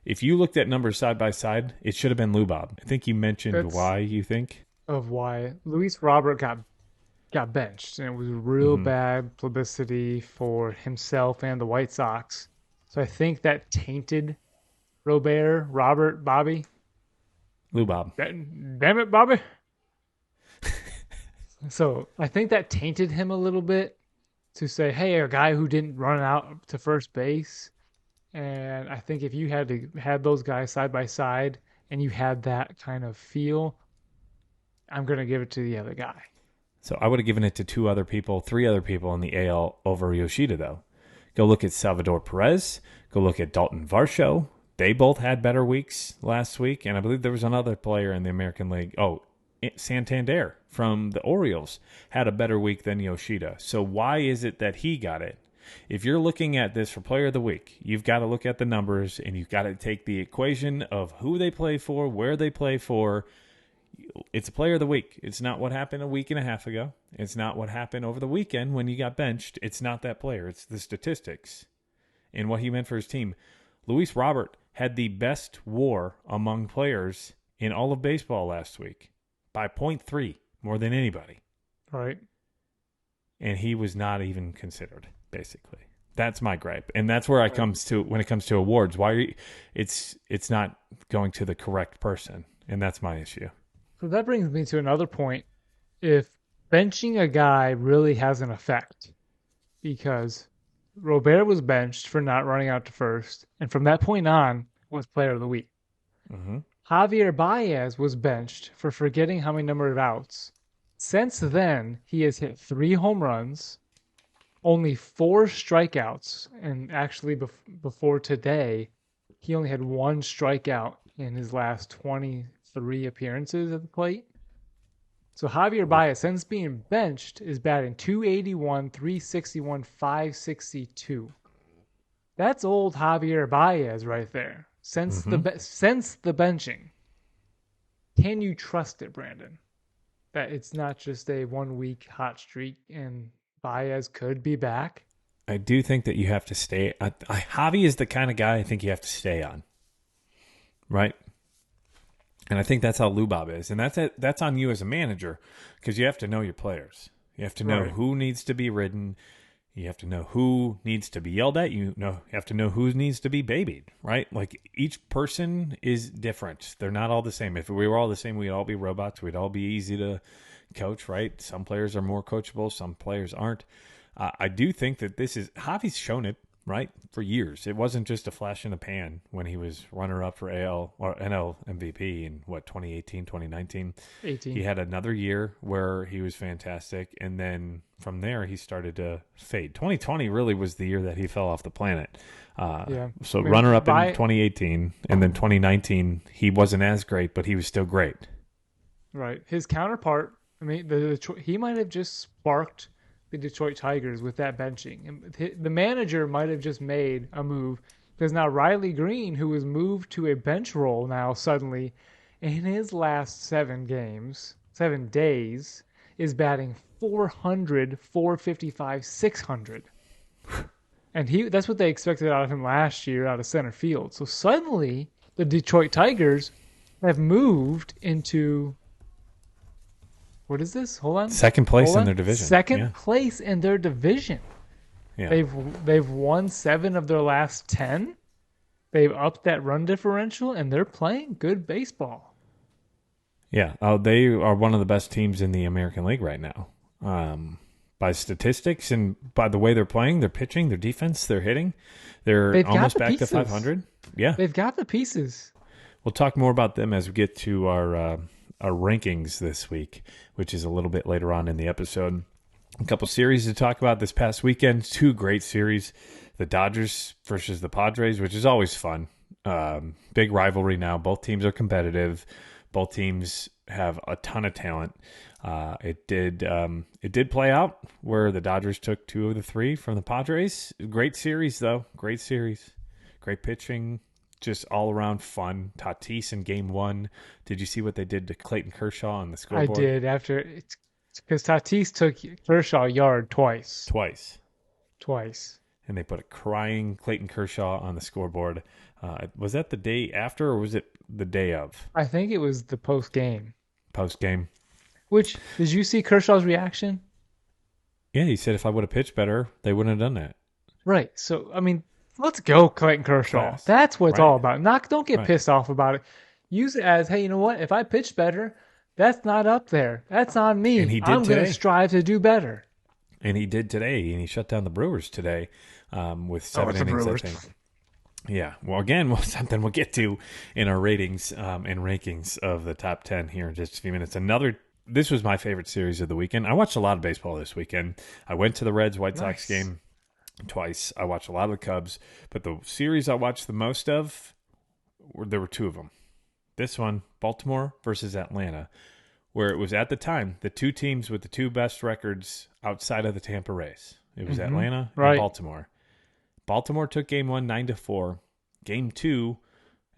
If you looked at numbers side by side, it should have been Lubob. I think you mentioned why you think. Of why Luis Robert got benched, and it was real bad publicity for himself and the White Sox. So I think that tainted Bobby. Lubob. Damn it, Bobby. So I think that tainted him a little bit to say, hey, a guy who didn't run out to first base. And I think if you had those guys side by side and you had that kind of feel, I'm going to give it to the other guy. So I would have given it to 3 other people in the AL over Yoshida, though. Go look at Salvador Perez. Go look at Dalton Varsho. They both had better weeks last week. And I believe there was another player in the American League. Oh, Santander from the Orioles had a better week than Yoshida. So why is it that he got it? If you're looking at this for player of the week, you've got to look at the numbers, and you've got to take the equation of who they play for, where they play for. It's a player of the week. It's not what happened a week and a half ago. It's not what happened over the weekend when you got benched. It's not that player. It's the statistics and what he meant for his team. Luis Robert had the best WAR among players in all of baseball last week by 0.3 more than anybody. Right. And he was not even considered, basically. That's my gripe. And that's where when it comes to awards, it's not going to the correct person. And that's my issue. So that brings me to another point. If benching a guy really has an effect, because Robert was benched for not running out to first, and from that point on was player of the week. Mm-hmm. Javier Baez was benched for forgetting how many number of outs. Since then, he has hit 3 home runs, only 4 strikeouts, and actually before today, he only had 1 strikeout in his last 23 appearances at the plate. So Javier Baez, since being benched, is batting .281, .361, .562. That's old Javier Baez right there. Since the benching. Can you trust it, Brandon? That it's not just a 1-week hot streak and Baez could be back? I do think that you have to stay. Javi is the kind of guy I think you have to stay on. Right? And I think that's how Lubob is. And that's on you as a manager, because you have to know your players. You have to know who needs to be ridden. You have to know who needs to be yelled at. You have to know who needs to be babied, right? Like, each person is different. They're not all the same. If we were all the same, we'd all be robots. We'd all be easy to coach, right? Some players are more coachable. Some players aren't. I do think that Javi's shown it, right, for years. It wasn't just a flash in the pan when he was runner-up for AL or NL MVP in, 2018, 2019. 18. He had another year where he was fantastic, and then from there he started to fade. 2020 really was the year that he fell off the planet. So runner-up in 2018, and then 2019 he wasn't as great, but he was still great. Right. His counterpart, I mean, he might have just sparked the Detroit Tigers with that benching. And the manager might have just made a move, because now Riley Green, who was moved to a bench role now suddenly in his last 7 days, is batting 400, 455, 600. And that's what they expected out of him last year out of center field. So suddenly the Detroit Tigers have moved into... What is this? Hold on. Second place in their division. Second place in their division. Yeah. They've won 7 of their last 10. They've upped that run differential, and they're playing good baseball. Yeah. They are one of the best teams in the American League right now. By statistics and by the way they're playing, their pitching, their defense, their hitting, they're almost back to 500. Yeah. They've got the pieces. We'll talk more about them as we get to our rankings this week, which is a little bit later on in the episode. A couple series to talk about this past weekend. Two great series. The Dodgers versus the Padres, which is always fun. Big rivalry now. Both teams are competitive. Both teams have a ton of talent. It did play out where the Dodgers took 2 of the 3 from the Padres. Great series, though. Great series. Great pitching. Just all around fun. Tatis in game 1. Did you see what they did to Clayton Kershaw on the I scoreboard? did because Tatis took Kershaw a yard twice. And they put a crying Clayton Kershaw on the scoreboard. Was that the day after or was it the day of? I think it was the post game. Post game. Which, did you see Kershaw's reaction? Yeah, he said if I would have pitched better, they wouldn't have done that. Right. So, I mean, let's go, Clayton Kershaw. Yes. That's what it's Right. all about. Don't get pissed off about it. Use it as, hey, you know what? If I pitch better, that's not up there. That's on me. And he did I'm going to today. strive to do better. And he did today, and he shut down the Brewers today with 7 it's the innings, I Brewers. think. Yeah. Well, again, something we'll get to in our ratings and rankings of the top 10 here in just a few minutes. This was my favorite series of the weekend. I watched a lot of baseball this weekend. I went to the Reds-White Sox game twice. I watched a lot of the Cubs. But the series I watched the most of, there were 2 of them. This one, Baltimore versus Atlanta, where it was at the time the 2 teams with the 2 best records outside of the Tampa Rays. It was Atlanta and Baltimore. Baltimore took game 1 9-4. Game 2,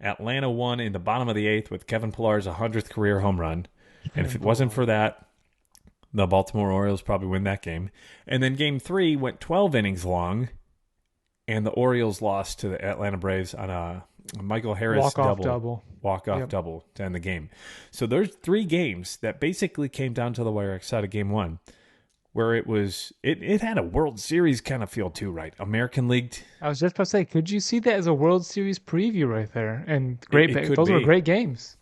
Atlanta won in the bottom of the 8th with Kevin Pillar's 100th career home run. And if it wasn't for that, the Baltimore Orioles probably win that game. And then game 3 went 12 innings long, and the Orioles lost to the Atlanta Braves on a Michael Harris Walk-off double to end the game. So there's 3 games that basically came down to the wire outside of game 1, where it had a World Series kind of feel too, right? American League. I was just about to say, could you see that as a World Series preview right there? And It were great games.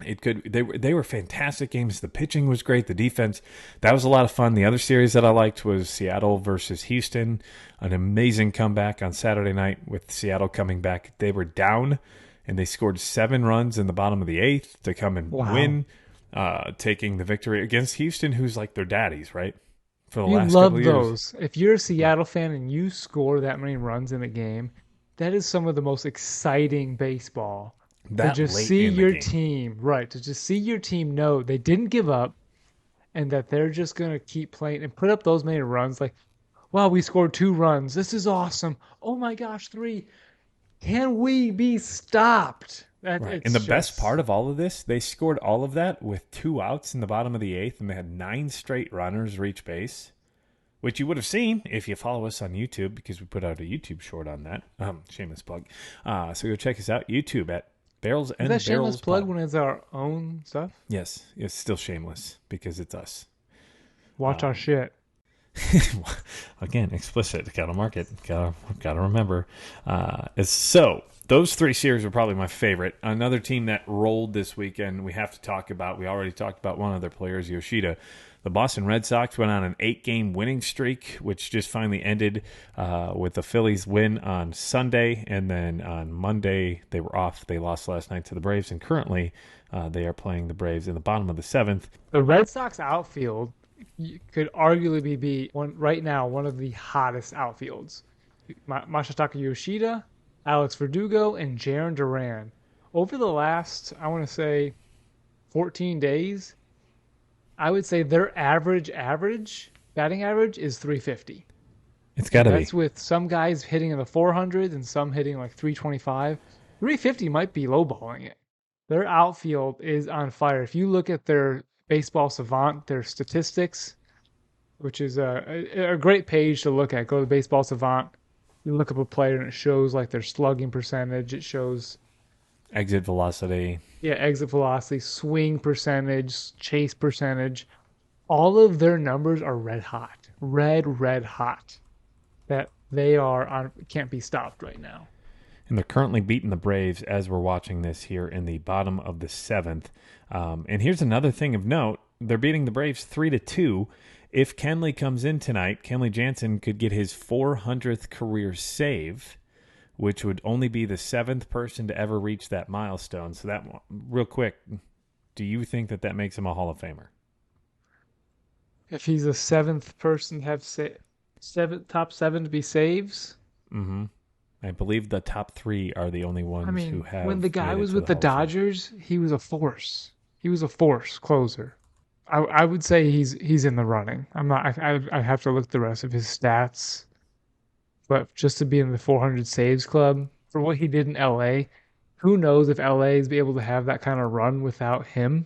It could. They were fantastic games. The pitching was great. The defense, that was a lot of fun. The other series that I liked was Seattle versus Houston. An amazing comeback on Saturday night with Seattle coming back. They were down, and they scored 7 runs in the bottom of the 8th to come and win, taking the victory against Houston, who's like their daddies, right? For the last couple of years. Those. If you're a Seattle fan and you score that many runs in a game, that is some of the most exciting baseball. That to just late see in the your game. team, right? To just see your team know they didn't give up, and that they're just gonna keep playing and put up those many runs. Like, wow, we scored 2 runs. This is awesome. Oh my gosh, 3. Can we be stopped? Right. And the best part of all of this, they scored all of that with 2 outs in the bottom of the 8th, and they had 9 straight runners reach base, which you would have seen if you follow us on YouTube, because we put out a YouTube short on that. Shameless plug. So go check us out, YouTube at Barrels and Is that Barrels shameless plug Pod. when it's our own stuff? Yes, it's still shameless because it's us. Watch our shit. Again, explicit. Gotta mark it. Gotta remember. So those 3 series were probably my favorite. Another team that rolled this weekend we have to talk about. We already talked about one of their players, Yoshida. The Boston Red Sox went on an 8-game winning streak, which just finally ended with the Phillies win on Sunday. And then on Monday, they were off. They lost last night to the Braves. And currently, they are playing the Braves in the bottom of the 7th. The Red Sox outfield could arguably be right now one of the hottest outfields. Masataka Yoshida, Alex Verdugo, and Jarren Duran. Over the last, I want to say, 14 days, I would say their batting average is 350. It's got to be. That's with some guys hitting in the 400s and some hitting like 325. 350 might be lowballing it. Their outfield is on fire. If you look at their Baseball Savant, their statistics, which is a great page to look at, go to Baseball Savant. You look up a player and it shows like their slugging percentage. It shows Exit velocity. Yeah, exit velocity, swing percentage, chase percentage. All of their numbers are red hot. Red hot. That they can't be stopped right now. And they're currently beating the Braves as we're watching this here in the bottom of the 7th. And here's another thing of note. They're beating the Braves 3-2. If Kenley comes in tonight, Kenley Jansen could get his 400th career save, which would only be the 7th person to ever reach that milestone. So that, real quick, do you think that makes him a Hall of Famer? If he's the seventh person to have top seven to be saves. Mm-hmm. I believe the top three are the only I ones who mean, when have the guy made it was to with the the Hall of Fame. Dodgers, he was a force. He was a force closer. I would say he's in the running. I'm not. I have to look at the rest of his stats, but just to be in the 400 saves club for what he did in LA, who knows if LA is be able to have that kind of run without him?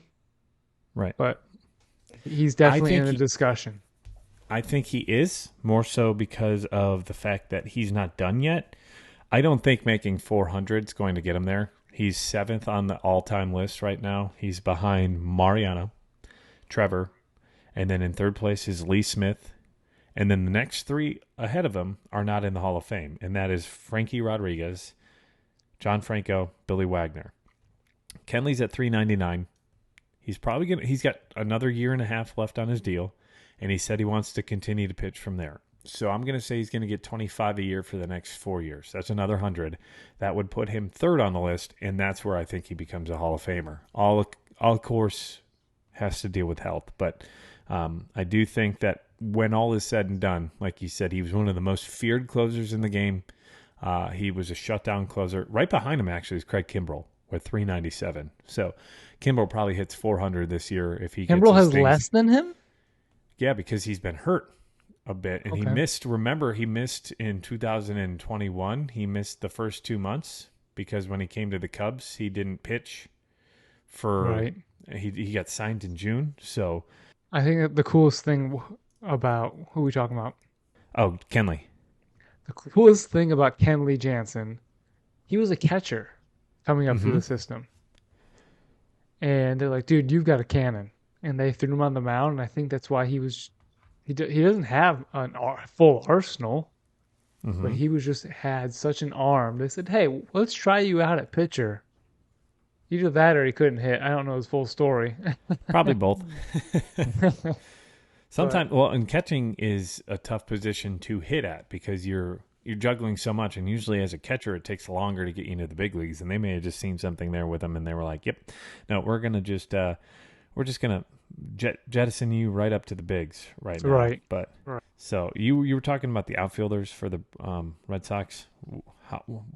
Right. But he's I definitely in think the he, discussion. I think he is more so because of the fact that he's not done yet. I don't think making 400 is going to get him there. He's seventh on the all-time list right now. He's behind Mariano, Trevor, and then in third place is Lee Smith. And then the next three ahead of him are not in the Hall of Fame, and that is Frankie Rodriguez, John Franco, Billy Wagner. Kenley's at 399. He's got another year and a half left on his deal, and he said he wants to continue to pitch from there. So I'm going to say he's going to get 25 a year for the next 4 years. That's another 100. That would put him third on the list, and that's where I think he becomes a Hall of Famer. All of course, has to deal with health, but I do think that when all is said and done, like you said, he was one of the most feared closers in the game. He was a shutdown closer. Right behind him, actually, is Craig Kimbrell with 397. So Kimbrell probably hits 400 this year if he gets Kimbrel his has things. less than him. Yeah, because he's been hurt a bit, and he Okay. missed. Remember, he missed in 2021. He missed the first 2 months because when he came to the Cubs, he didn't pitch for. Right. He got signed in June. So, I think that the coolest thing about who we talking about, oh, Kenley. the coolest thing about Kenley Jansen, he was a catcher coming up through the system, and they're like, "Dude, you've got a cannon," and they threw him on the mound, and I think that's why he doesn't have a full arsenal, but he was just had such an arm. They said, "Hey, let's try you out at pitcher." Either that or he couldn't hit. I don't know his full story. Probably both. Sometimes, But- well, and catching is a tough position to hit at because you're juggling so much, and usually as a catcher, it takes longer to get you into the big leagues. And they may have just seen something there with him, and they were like, "Yep, no, we're just gonna jettison you right up to the bigs right now." Right. But Right. so you were talking about the outfielders for the Red Sox.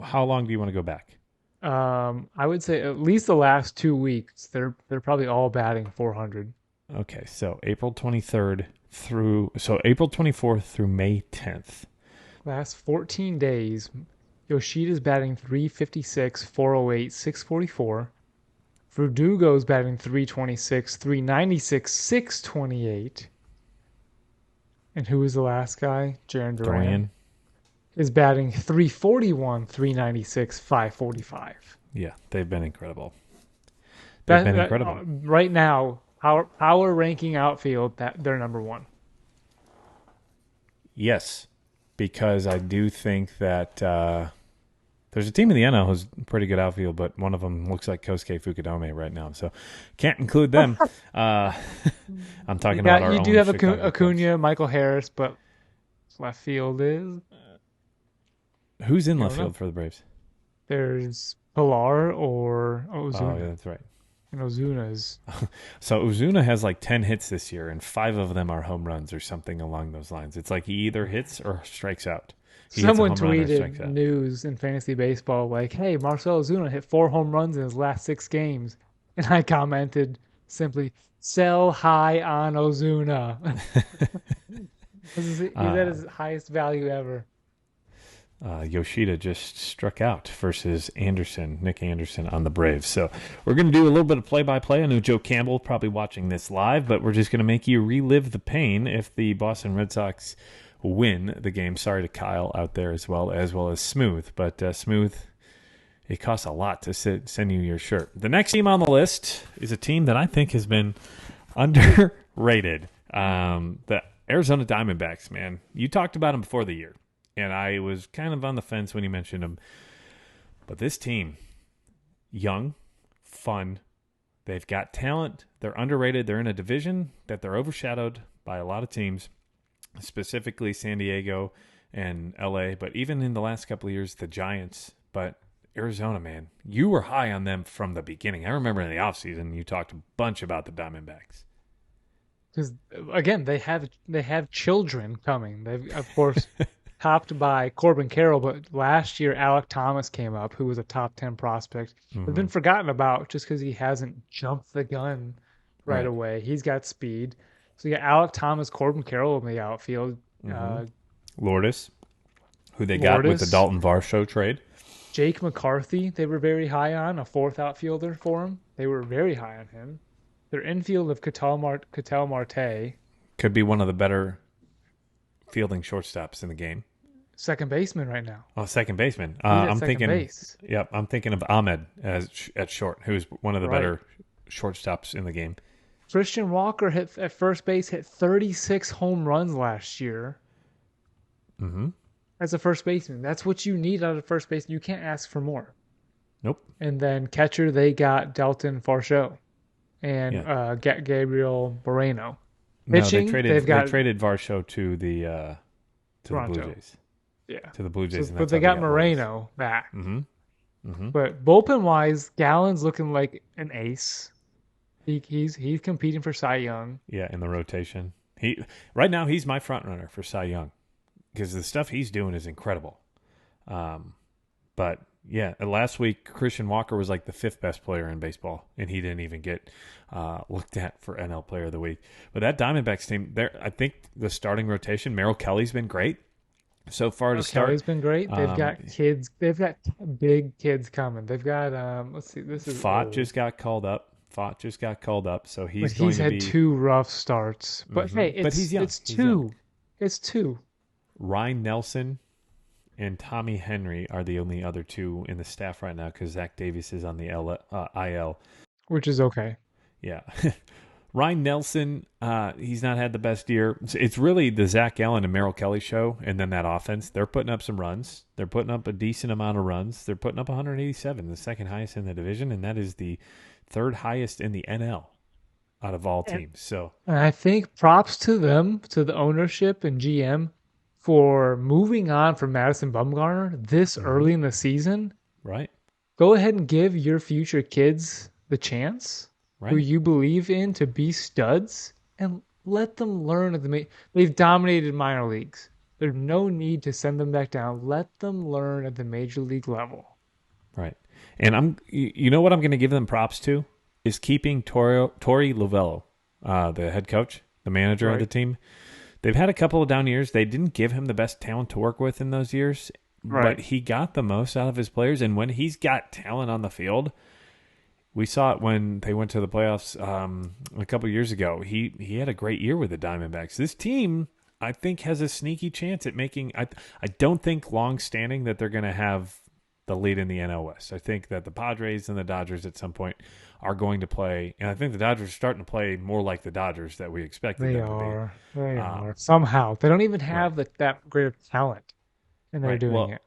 How long do you want to go back? I would say at least the last 2 weeks, they're probably all batting 400. Okay, so April 24th through May 10th. Last 14 days, Yoshida's batting 356, 408, 644. Verdugo's batting 326, 396, 628. And who was the last guy? Jaron Duran. Dorian. Is batting 341, 396, 545. Yeah, they've been incredible. They've been incredible. Right now, power ranking outfield, that they're number one. Yes, because I do think that there's a team in the NL who's pretty good outfield, but one of them looks like Kosuke Fukudome right now, so can't include them. I'm talking about our You own do have Chicago Cubs. Acuna, Michael Harris, but left field is Who's in left don't know. field for the Braves? there's Pilar or Ozuna. Oh, yeah, that's right. And Ozuna's So Ozuna has like 10 hits this year, and 5 of them are home runs or something along those lines. It's like he either hits or strikes out. He hits a someone home run or strikes tweeted out. news in fantasy baseball like, "Hey, Marcell Ozuna hit 4 home runs in his last 6 games," and I commented simply, "Sell high on Ozuna." He's at his highest value ever. Yoshida just struck out versus Nick Anderson on the Braves. So we're going to do a little bit of play-by-play. I know Joe Campbell probably watching this live, but we're just going to make you relive the pain if the Boston Red Sox win the game. Sorry to Kyle out there as well as Smooth. But Smooth, it costs a lot to send you your shirt. The next team on the list is a team that I think has been underrated. The Arizona Diamondbacks, man. You talked about them before the year. And I was kind of on the fence when you mentioned them. But this team, young, fun, they've got talent, they're underrated, they're in a division that they're overshadowed by a lot of teams, specifically San Diego and LA, but even in the last couple of years, the Giants. But Arizona, man, you were high on them from the beginning. I remember in the offseason, you talked a bunch about the Diamondbacks. Because again, they have children coming. They've of course topped by Corbin Carroll, but last year Alec Thomas came up, who was a top 10 prospect. Has been Hmm. forgotten about just because he hasn't jumped the gun right Right. away. He's got speed. So you got Alec Thomas, Corbin Carroll in the outfield. Hmm. Uh, Lourdes, who they got with the Lourdes, Dalton Varsho trade. Jake McCarthy, they were very high on, a fourth outfielder for him. They were very high on him. Their infield of Cattell Marte, Could be one of the better fielding shortstops in the game. second baseman right now. Oh, second baseman. He's at I'm second thinking. base. Yep, I'm thinking of Ahmed at short, who's one of the Right. better shortstops in the game. Christian Walker hit at first base, hit 36 home runs last year Mm-hmm. as a first baseman. That's what you need out of first base. You can't ask for more. Nope. And then catcher, they got Dalton Varsho and Yeah. Gabriel Moreno. No, they Pitching, traded. they've got They traded Varsho to the Blue Toronto. Jays. Yeah. To the Blue So, Jays, and but that's they how got Lourdes. Moreno back. Mm-hmm. Mm-hmm. But bullpen wise, Gallen's looking like an ace. He's competing for Cy Young. Yeah, in the rotation. Right now he's my front runner for Cy Young because the stuff he's doing is incredible. But yeah, last week Christian Walker was like the fifth best player in baseball, and he didn't even get looked at for NL Player of the Week. But that Diamondbacks team, there, I think the starting rotation, Merrill Kelly's been great so far to start. Kelly's been great. They've got kids. They've got big kids coming. They've got let's see. This is Fott old. just got called up. So But he's going he's to had be two rough starts. But Mhm. hey, But he's young. It's He's two. young. It's two. Ryan Nelson and Tommy Henry are the only other two in the staff right now because Zach Davies is on the IL. Which is okay. Yeah. Ryan Nelson, he's not had the best year. It's really the Zach Allen and Merrill Kelly show, and then that offense. They're putting up some runs. They're putting up a decent amount of runs. They're putting up 187, the second highest in the division, and that is the third highest in the NL out of all teams. So And I think props to them, to the ownership and GM for moving on from Madison Bumgarner this early in the season. right, Go ahead and give your future kids the chance who right. you believe in to be studs and let them learn at they've dominated minor leagues. There's no need to send them back down. Let them learn at the major league level. Right. And you know what I'm going to give them props to is keeping Torey Lovello, the head coach, the manager of the Right. team. They've had a couple of down years. They didn't give him the best talent to work with in those years, Right. but he got the most out of his players. And when he's got talent on the field, we saw it when they went to the playoffs a couple of years ago. He had a great year with the Diamondbacks. This team, I think, has a sneaky chance at making. I don't think long standing that they're going to have the lead in the NL West. I think that the Padres and the Dodgers at some point are going to play, and I think the Dodgers are starting to play more like the Dodgers that we expected They them to are. They be. are. Somehow. They don't even have that great of talent. And they're Right. doing Well, it.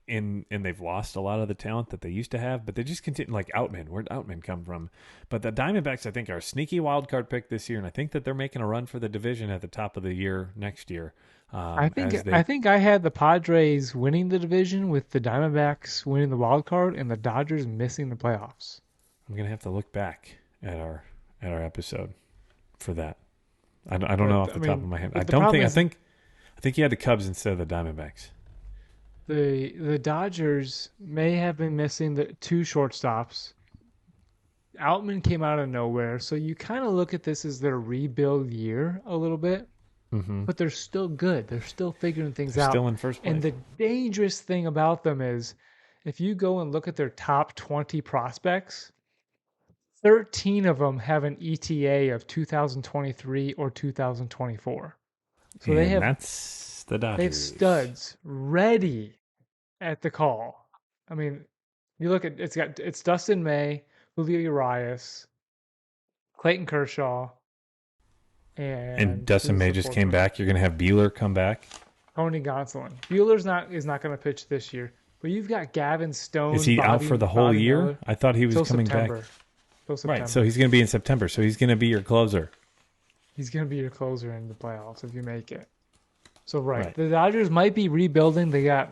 and they've lost a lot of the talent that they used to have, but they just continue. Like Outman, where'd Outman come from? But the Diamondbacks, I think, are a sneaky wild card pick this year, and I think that they're making a run for the division at the top of the year next year. I think I had the Padres winning the division with the Diamondbacks winning the wild card and the Dodgers missing the playoffs. I'm gonna have to look back at our episode for that. I don't know off the top of my head. I don't think. I think you had the Cubs instead of the Diamondbacks. The Dodgers may have been missing the two shortstops. Outman came out of nowhere, so you kind of look at this as their rebuild year a little bit. Mm-hmm. But they're still good. They're still figuring things They're out. still in first place. And the dangerous thing about them is if you go and look at their top 20 prospects, 13 of them have an ETA of 2023 or 2024. So and that's the Dodgers. they have studs ready at the call. I mean, you look at it's Dustin May, Julio Urias, Clayton Kershaw, And Dustin who's May the just fourth came one? back. You're gonna have Beeler come back. Tony Gonsolin. Bueller's is not going to pitch this year, but you've got Gavin Stone. Is he out for the whole year? Miller, I thought he was till coming September. back. Till September. Right, so he's going to be in September. So he's going to be your closer. He's going to be your closer in the playoffs if you make it. So Right. the Dodgers might be rebuilding. They got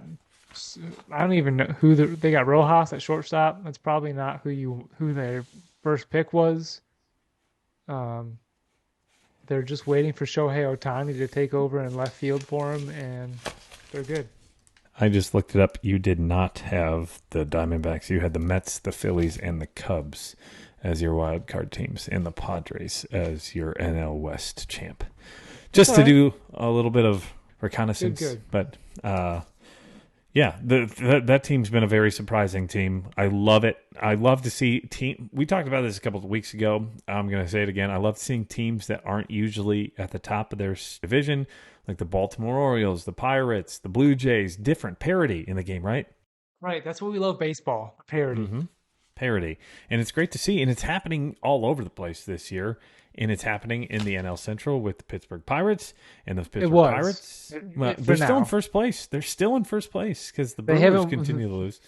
I don't even know who they got. Rojas at shortstop. That's probably not who their first pick was. They they're just waiting for Shohei Ohtani to take over in left field for them, and they're good. I just looked it up. You did not have the Diamondbacks. You had the Mets, the Phillies, and the Cubs as your wild card teams, and the Padres as your NL West champ. Just to do a little bit of reconnaissance. Good. But, yeah, that team's been a very surprising team. I love it. I love to see team. We talked about this a couple of weeks ago. I'm going to say it again. I love seeing teams that aren't usually at the top of their division, like the Baltimore Orioles, the Pirates, the Blue Jays. Different parity in the game, right? Right. That's what we love baseball. Parity. Mm-hmm. Parity. And it's great to see. And it's happening all over the place this year. And it's happening in the NL Central with the Pittsburgh Pirates and the Pittsburgh Pirates. They're still in first place. They're still in first place because the Brewers continue to lose.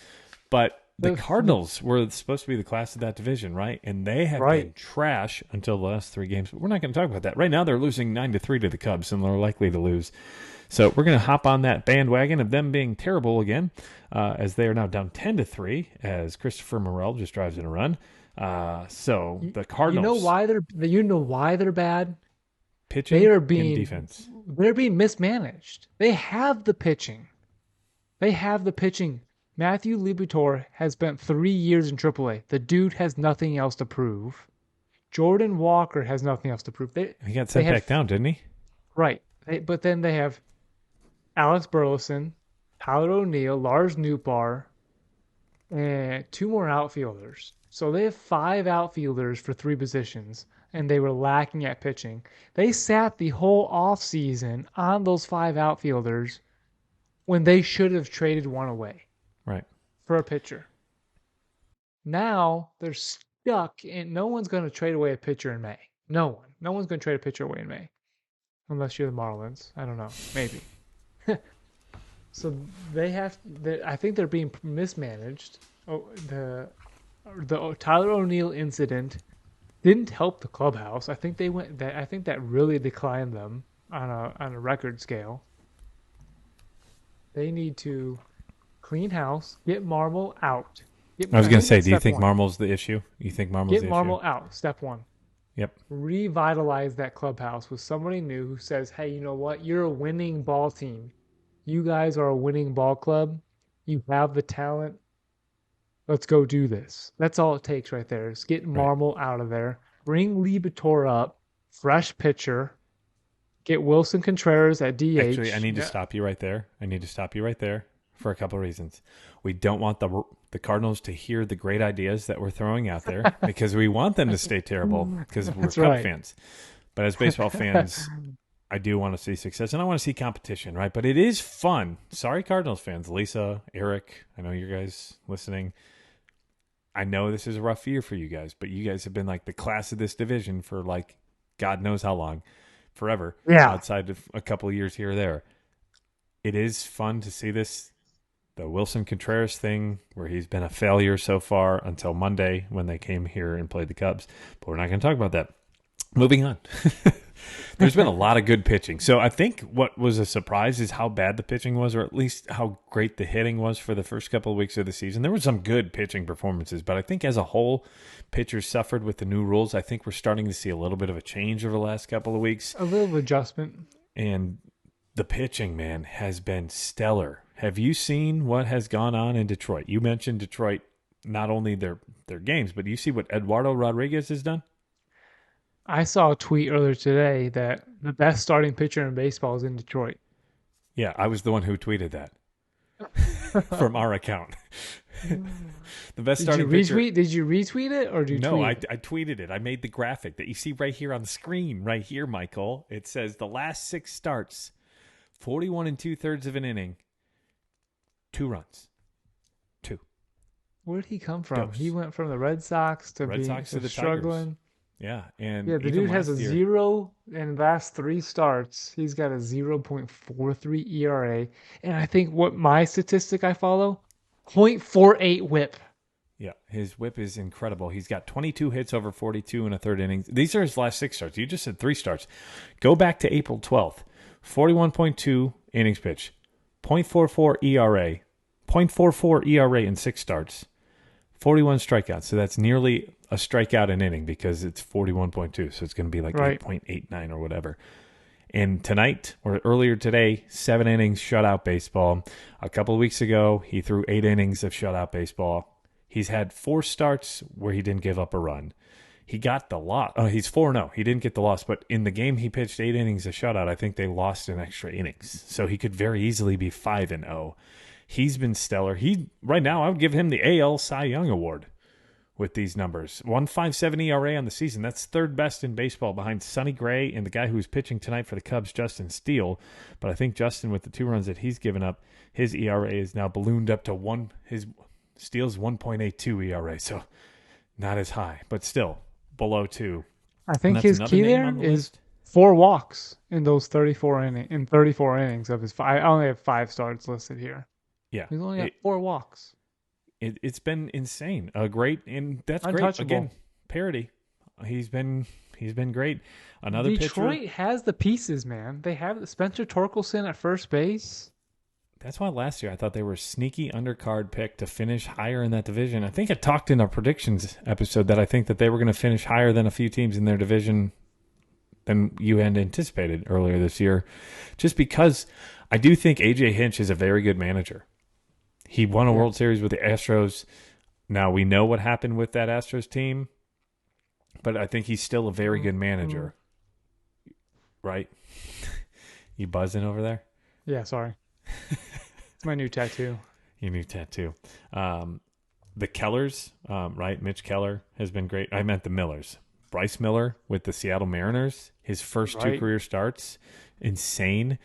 But the Cardinals were supposed to be the class of that division, right? And they have been trash until the last 3 games. But we're not going to talk about that. Right now, they're losing 9-3 to the Cubs, and they're likely to lose. So we're going to hop on that bandwagon of them being terrible again, as they are now down 10-3, as Christopher Morel just drives in a run. So the Cardinals, you know why they're bad? Pitching and defense. They're being mismanaged. They have the pitching. Matthew Liberatore has spent 3 years in AAA. The dude has nothing else to prove. Jordan Walker has nothing else to prove. He got sent back down, didn't he? Right. But then they have Alex Burleson, Tyler O'Neill, Lars Nootbaar, and 2 more outfielders. So they have 5 outfielders for 3 positions, and they were lacking at pitching. They sat the whole offseason on those 5 outfielders when they should have traded one away. Right. For a pitcher. Now they're stuck, and no one's going to trade away a pitcher in May. No one. No one's going to trade a pitcher away in May. Unless you're the Marlins. I don't know. Maybe. So I think they're being mismanaged. The Tyler O'Neill incident didn't help the clubhouse. I think that really declined them on a record scale. They need to clean house, get Marmol out. I was going to say, do you think Marmol's the issue? You think Marmol's the issue? Get Marmol out, step 1. Yep. Revitalize that clubhouse with somebody new who says, hey, you know what? You're a winning ball team. You guys are a winning ball club. You have the talent. Let's go do this. That's all it takes right there is get Marmol out of there. Bring Liberatore up. Fresh pitcher. Get Wilson Contreras at DH. Actually, I need to stop you right there. For a couple of reasons. We don't want the Cardinals to hear the great ideas that we're throwing out there because we want them to stay terrible because we're Cub fans. But as baseball fans, I do want to see success and I want to see competition, right? But it is fun. Sorry, Cardinals fans. Lisa, Eric, I know you guys listening. I know this is a rough year for you guys, but you guys have been like the class of this division for like God knows how long, forever. Yeah. Outside of a couple of years here or there. It is fun to see this. The Wilson Contreras thing, where he's been a failure so far until Monday when they came here and played the Cubs. But we're not going to talk about that. Moving on. There's been a lot of good pitching. So I think what was a surprise is how bad the pitching was, or at least how great the hitting was for the first couple of weeks of the season. There were some good pitching performances, but I think as a whole, pitchers suffered with the new rules. I think we're starting to see a little bit of a change over the last couple of weeks. A little adjustment. And the pitching, man, has been stellar. Have you seen what has gone on in Detroit? You mentioned Detroit, not only their games, but you see what Eduardo Rodriguez has done? I saw a tweet earlier today that the best starting pitcher in baseball is in Detroit. Yeah, I was the one who tweeted that from our account. The best starting pitcher. Did you retweet it or did you tweet it? I tweeted it. I made the graphic that you see right here on the screen, right here, Michael. It says the last 6 starts, 41 2/3 of an inning, 2 runs. 2. Where did he come from? He went from the Red Sox to the struggling. Tigers. Yeah, and the dude has a 0 in the last 3 starts. He's got a 0.43 ERA, and I think what my statistic I follow, 0.48 WHIP. Yeah, his WHIP is incredible. He's got 22 hits over 42 in a third inning. These are his last 6 starts. You just said 3 starts. Go back to April 12th. 41.2 innings pitched. 0.44 ERA. 0.44 ERA in 6 starts. 41 strikeouts. So that's nearly a strikeout an inning because it's 41.2, so it's going to be like Right. 8.89 or whatever. And tonight, or earlier today, 7 innings shutout baseball. A couple of weeks ago, he threw 8 innings of shutout baseball. He's had 4 starts where he didn't give up a run. He got the loss. Oh, he's 4-0. He didn't get the loss, but in the game he pitched 8 innings of shutout. I think they lost in extra innings, so he could very easily be 5-0. He's been stellar. Right now, I would give him the AL Cy Young Award with these numbers. 1.57 ERA on the season. That's third best in baseball behind Sonny Gray and the guy who's pitching tonight for the Cubs, Justin Steele. But I think Justin, with the 2 runs that he's given up, his ERA is now ballooned up to 1. His Steele's 1.82 ERA, so not as high, but still below 2. I think his key there is 4 walks in those 34 innings of his 5. I only have 5 starts listed here. Yeah. He's only got 4 walks. It's been insane. Great, and that's great. Again, parity. He's been great. Another Detroit pitcher has the pieces, man. They have Spencer Torkelson at first base. That's why last year I thought they were a sneaky undercard pick to finish higher in that division. I think I talked in our predictions episode that I think that they were going to finish higher than a few teams in their division than you had anticipated earlier this year, just because I do think A.J. Hinch is a very good manager. He won a World Series with the Astros. Now, we know what happened with that Astros team, but I think he's still a very good manager. Right? You buzzing over there? Yeah, sorry. It's my new tattoo. Your new tattoo. The Kellers, right? Mitch Keller has been great. I meant the Millers. Bryce Miller with the Seattle Mariners, his first 2 career starts, insane.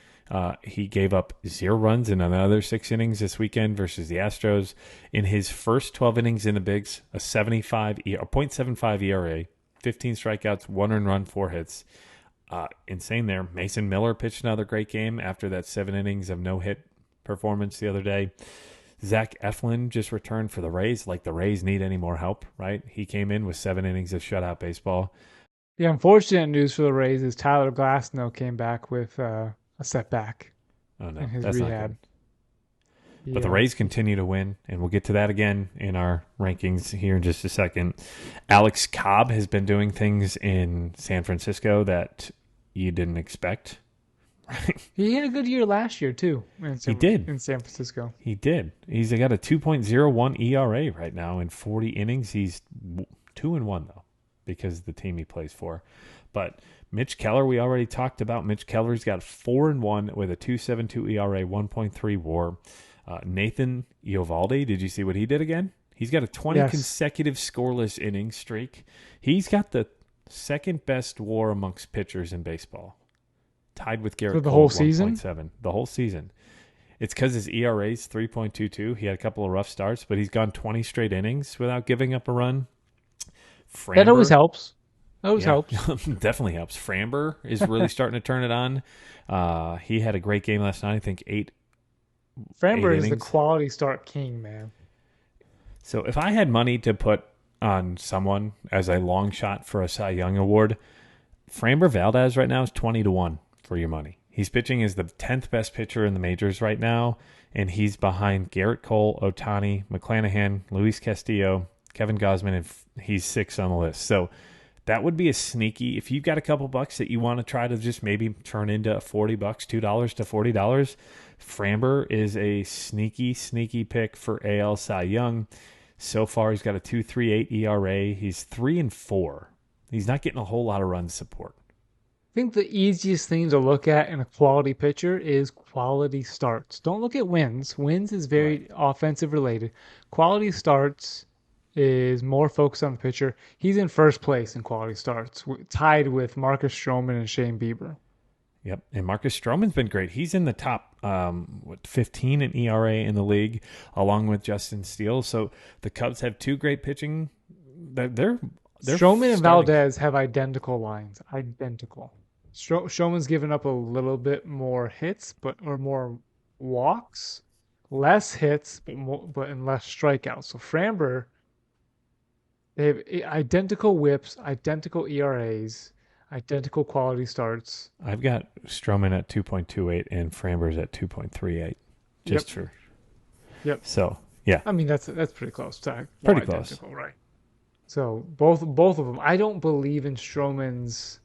He gave up 0 runs in another 6 innings this weekend versus the Astros. In his first 12 innings in the bigs, a 0.75 ERA, 15 strikeouts, 1 earned run, 4 hits. Insane there. Mason Miller pitched another great game after that 7 innings of no-hit performance the other day. Zach Eflin just returned for the Rays, like the Rays need any more help, right? He came in with 7 innings of shutout baseball. The unfortunate news for the Rays is Tyler Glasnow came back with a setback in his that's rehab. not good. But the Rays continue to win, and we'll get to that again in our rankings here in just a second. Alex Cobb has been doing things in San Francisco that you didn't expect. He had a good year last year, too. He did. In San Francisco. He did. He's got a 2.01 ERA right now in 40 innings. He's 2-1, though, because of the team he plays for. But Mitch Keller, we already talked about. Mitch Keller's got 4-1 with a 2.72 ERA, 1.3 WAR. Nathan Eovaldi, did you see what he did again? He's got a 20 consecutive scoreless inning streak. He's got the second best WAR amongst pitchers in baseball, tied with Garrett Cole. The whole season? 1.7. The whole season. It's because his ERA is 3.22. He had a couple of rough starts, but he's gone 20 straight innings without giving up a run. That always helps. Helps. Definitely helps. Framber is really starting to turn it on. He had a great game last night. I think 8 Framber is innings. the quality start king, man. So if I had money to put on someone as a long shot for a Cy Young Award, Framber Valdez right now is 20-1 for your money. He's pitching as the 10th best pitcher in the majors right now, and he's behind Garrett Cole, Ohtani, McClanahan, Luis Castillo, Kevin Gausman, and he's 6th on the list. So that would be a sneaky, if you've got a couple bucks that you want to try to just maybe turn into $40, $2 to $40, Framber is a sneaky pick for AL Cy Young. So far, he's got a 2.38 ERA. He's 3-4. He's not getting a whole lot of run support. I think the easiest thing to look at in a quality pitcher is quality starts. Don't look at wins. Wins is very offensive related. Quality starts is more focused on the pitcher. He's in first place in quality starts, tied with Marcus Stroman and Shane Bieber. Yep, and Marcus Stroman's been great. He's in the top 15 in ERA in the league, along with Justin Steele. So the Cubs have 2 great pitching. They're Stroman and Valdez have identical lines. Identical. Stroman's given up a little bit more hits, or more walks, less hits, but and less strikeouts. So Framber, they have identical whips, identical ERAs, identical quality starts. I've got Stroman at 2.28 and Framber's at 2.38. Just for. Yep. So yeah. I mean that's pretty close. Pretty close, right? So both of them. I don't believe in Stroman's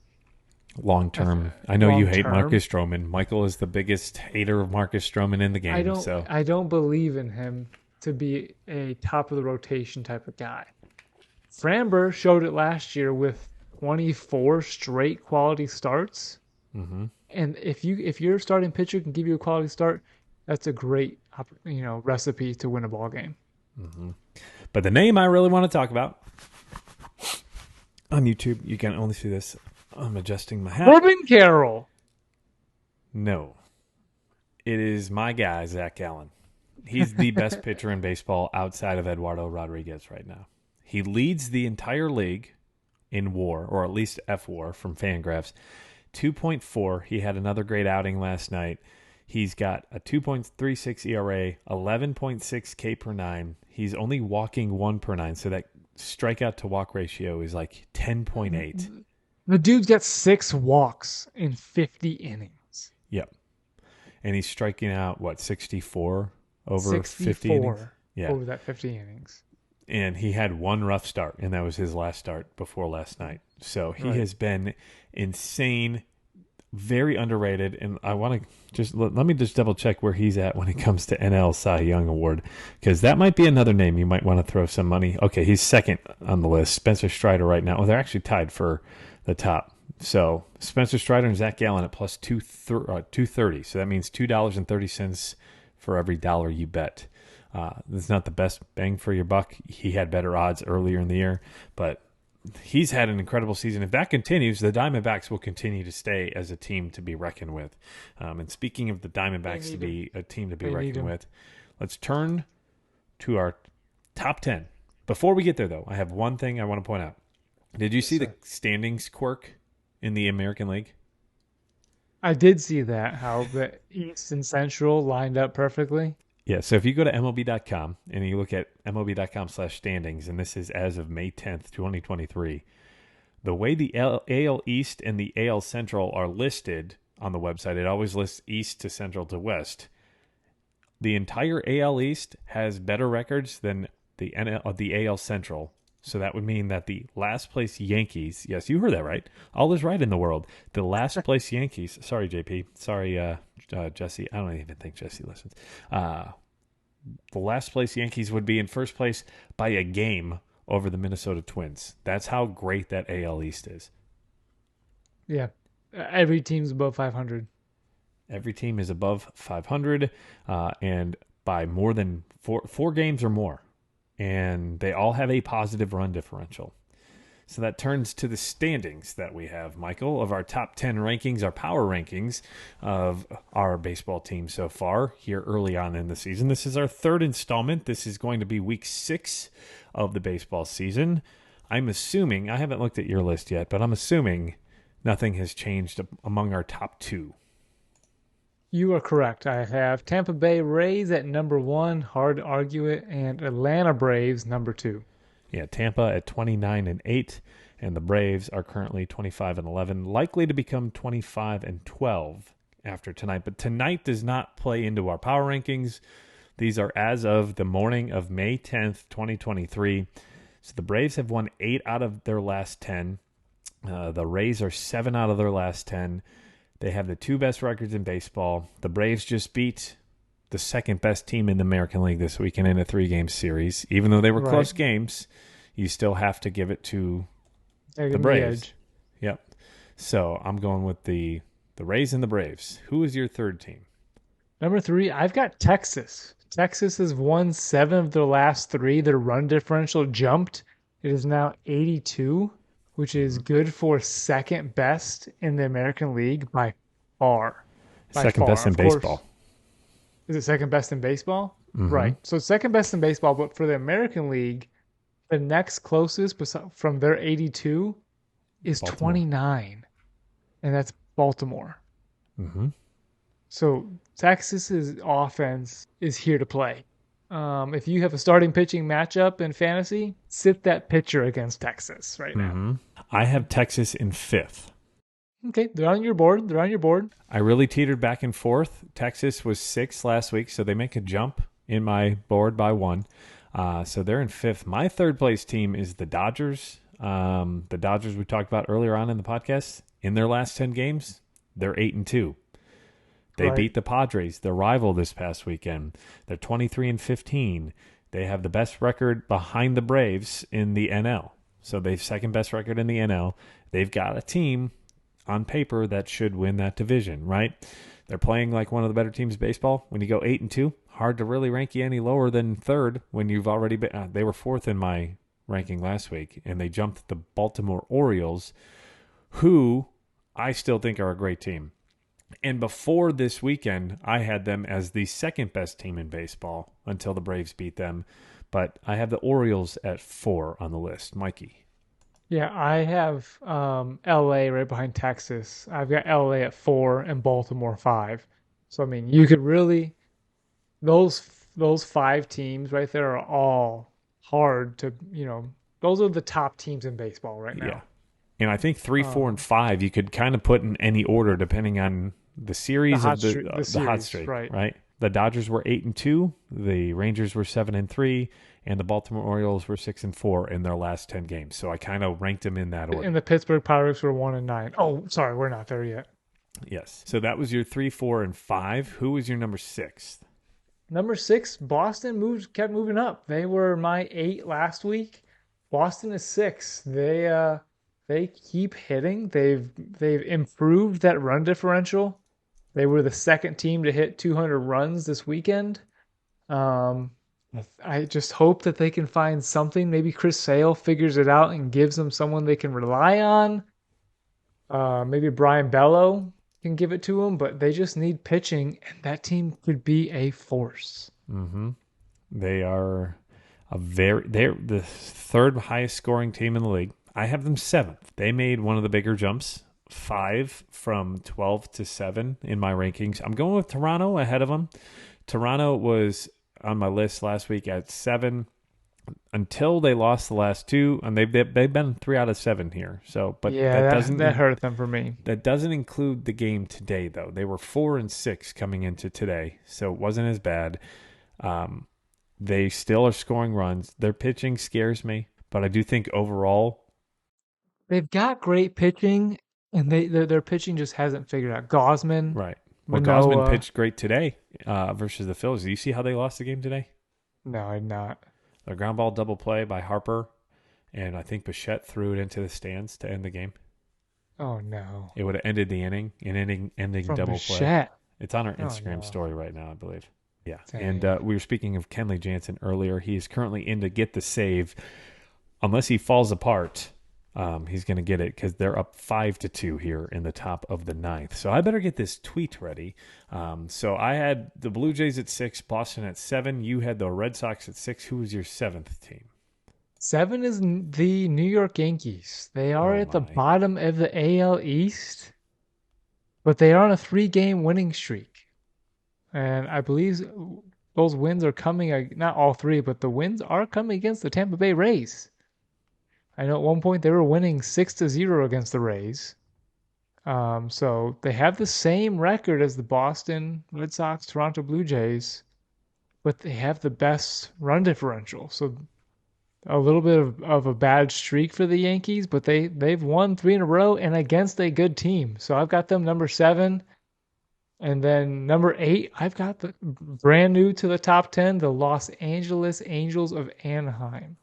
Long term. I know you long hate term. Marcus Stroman. Michael is the biggest hater of Marcus Stroman in the game. So I don't believe in him to be a top of the rotation type of guy. Framber showed it last year with 24 straight quality starts. mhm. And if your starting pitcher can give you a quality start, that's a great recipe to win a ball game. But the name I really want to talk about on YouTube, you can only see this. I'm adjusting my hat. Corbin Carroll. No. It is my guy, Zach Gallen. He's the best pitcher in baseball outside of Eduardo Rodriguez right now. He leads the entire league in WAR, or at least F-WAR from Fangraphs. 2.4. He had another great outing last night. He's got a 2.36 ERA, 11.6 K per nine. He's only walking 1 per nine, so that strikeout to walk ratio is like 10.8. The dude's got 6 walks in 50 innings. Yep. And he's striking out, 64 over 50 64 innings? Yeah. over that 50 innings. And he had one rough start, and that was his last start before last night. So he has been insane, very underrated. And I want to just let me just double check where he's at when it comes to NL Cy Young Award, because that might be another name you might want to throw some money. Okay, he's second on the list. Spencer Strider right now. Well, they're actually tied for the top. So Spencer Strider and Zach Gallen at plus 230. So that means $2.30 for every dollar you bet. That's not the best bang for your buck. He had better odds earlier in the year, but he's had an incredible season. If that continues, the Diamondbacks will continue to stay as a team to be reckoned with. And speaking of the Diamondbacks to be a team to be reckoned with, let's turn to our top 10. Before we get there, though, I have one thing I want to point out. Did you see the standings quirk in the American League? I did see that, how the East and Central lined up perfectly. Yeah, so if you go to MLB.com and you look at MLB.com/standings, and this is as of May 10th, 2023, the way the AL East and the AL Central are listed on the website, it always lists East to Central to West. The entire AL East has better records than the AL Central. So that would mean that the last place Yankees, yes, you heard that right. All is right in the world. The last place Yankees, sorry, JP, sorry, Jesse. I don't even think Jesse listens. The last place Yankees would be in first place by a game over the Minnesota Twins. That's how great that AL East is. Yeah. Every team's above 500. Every team is above 500 and by more than four games or more. And they all have a positive run differential. So that turns to the standings that we have, Michael, of our top 10 rankings, our power rankings of our baseball team so far here early on in the season. This is our third installment. This is going to be week 6 of the baseball season. I'm assuming, I haven't looked at your list yet, but I'm assuming nothing has changed among our top 2. You are correct. I have Tampa Bay Rays at number 1, hard to argue it, and Atlanta Braves number 2. Yeah, Tampa at 29-8, and the Braves are currently 25-11, likely to become 25-12 after tonight. But tonight does not play into our power rankings. These are as of the morning of May 10th, 2023. So the Braves have won 8 out of their last 10. The Rays are 7 out of their last 10. They have the 2 best records in baseball. The Braves just beat the second best team in the American League this weekend in a 3-game series. Even though they were close games, you still have to give it to the Braves. Yep. So I'm going with the Rays and the Braves. Who is your third team? Number 3, I've got Texas. Texas has won 7 of their last 3. Their run differential jumped. It is now 82, which is good for second best in the American League by far. Second best in baseball. Is it second best in baseball? Mm-hmm. Right. So second best in baseball, but for the American League, the next closest from their 82 is Baltimore. 29, and that's Baltimore. Mm-hmm. So Texas's offense is here to play. If you have a starting pitching matchup in fantasy, sit that pitcher against Texas right now. I have Texas in 5th. Okay, they're on your board. I really teetered back and forth. Texas was 6th last week, so they make a jump in my board by 1. So they're in fifth. My third place team is the Dodgers. The Dodgers we talked about earlier on in the podcast. In their last 10 games, they're 8-2. They Right. beat the Padres, their rival, this past weekend. They're 23-15. They have the best record behind the Braves in the NL. So they've second best record in the NL. They've got a team on paper that should win that division, right? They're playing like one of the better teams in baseball. When you go 8-2, hard to really rank you any lower than third when you've already been. They were fourth in my ranking last week, and they jumped the Baltimore Orioles, who I still think are a great team. And before this weekend, I had them as the second best team in baseball until the Braves beat them. But I have the Orioles at 4 on the list. Mikey. Yeah, I have LA right behind Texas. I've got LA at 4 and Baltimore 5. So I mean, you could really those 5 teams right there are all hard to, those are the top teams in baseball right Yeah. now. And I think 3, 4, and 5 you could kind of put in any order depending on the series of the hot series, streak, right. right? The Dodgers were 8-2, the Rangers were 7-3, and the Baltimore Orioles were 6-4 in their last 10 games. So I kind of ranked them in that order. And the Pittsburgh Pirates were 1-9. Oh, sorry, we're not there yet. Yes. So that was your 3, 4, and 5. Who was your number 6? Number 6, Boston kept moving up. They were my 8 last week. Boston is 6. They keep hitting. They've improved that run differential. They were the second team to hit 200 runs this weekend. I just hope that they can find something. Maybe Chris Sale figures it out and gives them someone they can rely on. Maybe Brian Bello can give it to them, but they just need pitching, and that team could be a force. Mm-hmm. They are they're the third highest scoring team in the league. I have them 7th. They made one of the bigger jumps, 5 from 12 to 7 in my rankings. I'm going with Toronto ahead of them. Toronto was on my list last week at 7 until they lost the last 2, and they've been 3 out of 7 here. So, but yeah, that hurt them for me. That doesn't include the game today, though. They were 4-6 coming into today, so it wasn't as bad. They still are scoring runs. Their pitching scares me, but I do think overall they've got great pitching, and their pitching just hasn't figured out. Gosman, right. Well, Manoah. Gosman pitched great today versus the Phillies. Do you see how they lost the game today? No, I'm not. A ground ball double play by Harper, and I think Bichette threw it into the stands to end the game. Oh no! It would have ended the ending From double Bichette. play. It's on our Oh, Instagram no. story right now, I believe. Yeah, Dang. and we were speaking of Kenley Jansen earlier. He is currently in to get the save. Unless he falls apart, he's going to get it because they're up 5-2 here in the top of the 9th. So I better get this tweet ready. So I had the Blue Jays at 6, Boston at 7. You had the Red Sox at 6. Who was your 7th team? 7 is the New York Yankees. They are at the my. bottom of the AL East, but they are on a 3-game winning streak. And I believe those wins are coming, not all 3, but the wins are coming against the Tampa Bay Rays. I know at one point they were winning 6-0 against the Rays. So they have the same record as the Boston Red Sox, Toronto Blue Jays, but they have the best run differential. So a little bit of a bad streak for the Yankees, but they've won 3 in a row and against a good team. So I've got them number 7. And then number 8, I've got the brand new to the top 10, the Los Angeles Angels of Anaheim.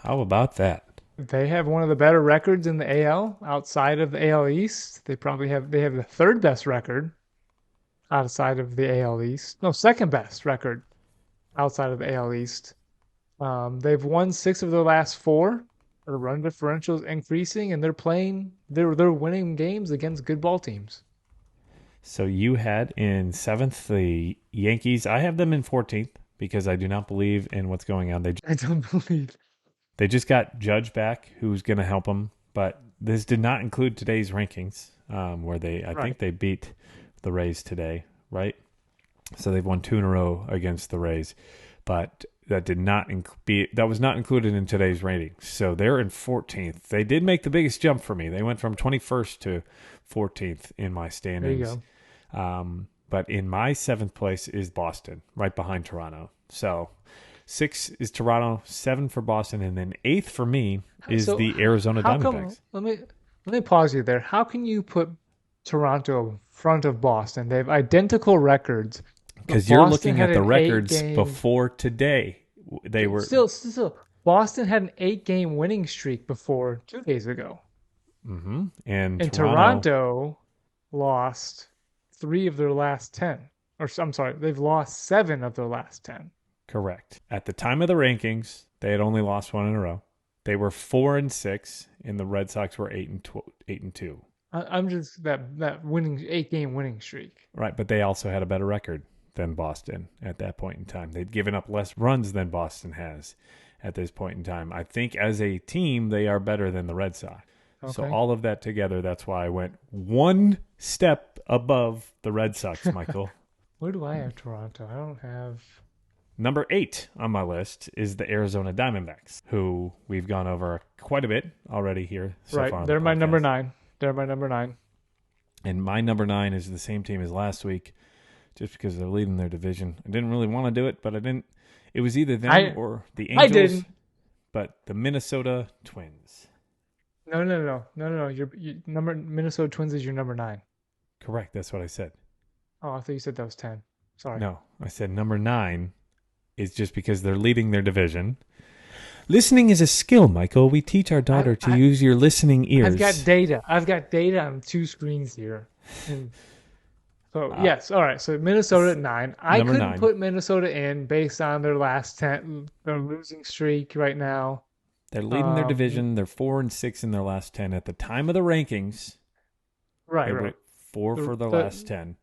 How about that? They have one of the better records in the AL outside of the AL East. They have the 3rd best record outside of the AL East. No, 2nd best record outside of the AL East. They've won 6 of their last 4. The run differential is increasing, and they're winning games against good ball teams. So you had in 7th the Yankees. I have them in 14th because I do not believe in what's going on. I don't believe. They just got Judge back, who's going to help them. But this did not include today's rankings, where I think they beat the Rays today, right? So they've won 2 in a row against the Rays, but that was not included in today's ratings. So they're in 14th. They did make the biggest jump for me. They went from 21st to 14th in my standings. There you go. But in my 7th place is Boston, right behind Toronto. So 6 is Toronto, 7 for Boston, and then 8th for me is So the Arizona how come? Diamondbacks. Let me pause you there. How can you put Toronto in front of Boston? They have identical records, but Because you're Boston looking had at the an eight records game. before today. They were Still, Boston had an 8 game winning streak before 2 days ago, and and Toronto, Toronto lost 3 of their last 10. Or I'm sorry, they've lost 7 of their last 10. correct. At the time of the rankings, they had only lost one in a row. They were 4-6, and the Red Sox were 8-2. I'm just that winning 8 game winning streak. Right, but they also had a better record than Boston at that point in time. They'd given up less runs than Boston has at this point in time. I think as a team, they are better than the Red Sox. So Okay. all of that together, that's why I went one step above the Red Sox, Michael. Where do I have Toronto? I don't have. Number 8 on my list is the Arizona Diamondbacks, who we've gone over quite a bit already here so Right, far on they're the my number podcast. 9. They're my number 9. And my number 9 is the same team as last week, just because they're leading their division. I didn't really want to do it, but I didn't. It was either them or the Angels. I didn't. But the Minnesota Twins. No. Your number Minnesota Twins is your number 9. Correct. That's what I said. Oh, I thought you said that was 10. Sorry. No, I said number 9 is just because they're leading their division. Listening is a skill, Michael. We teach our daughter to use your listening ears. I've got data on 2 screens here. And so yes, all right. So Minnesota at 9. I Number couldn't 9. put Minnesota in based on their last 10. Their losing streak right now. They're leading their division. They're 4-6 in their last 10. At the time of the rankings, they were 4 for their last 10.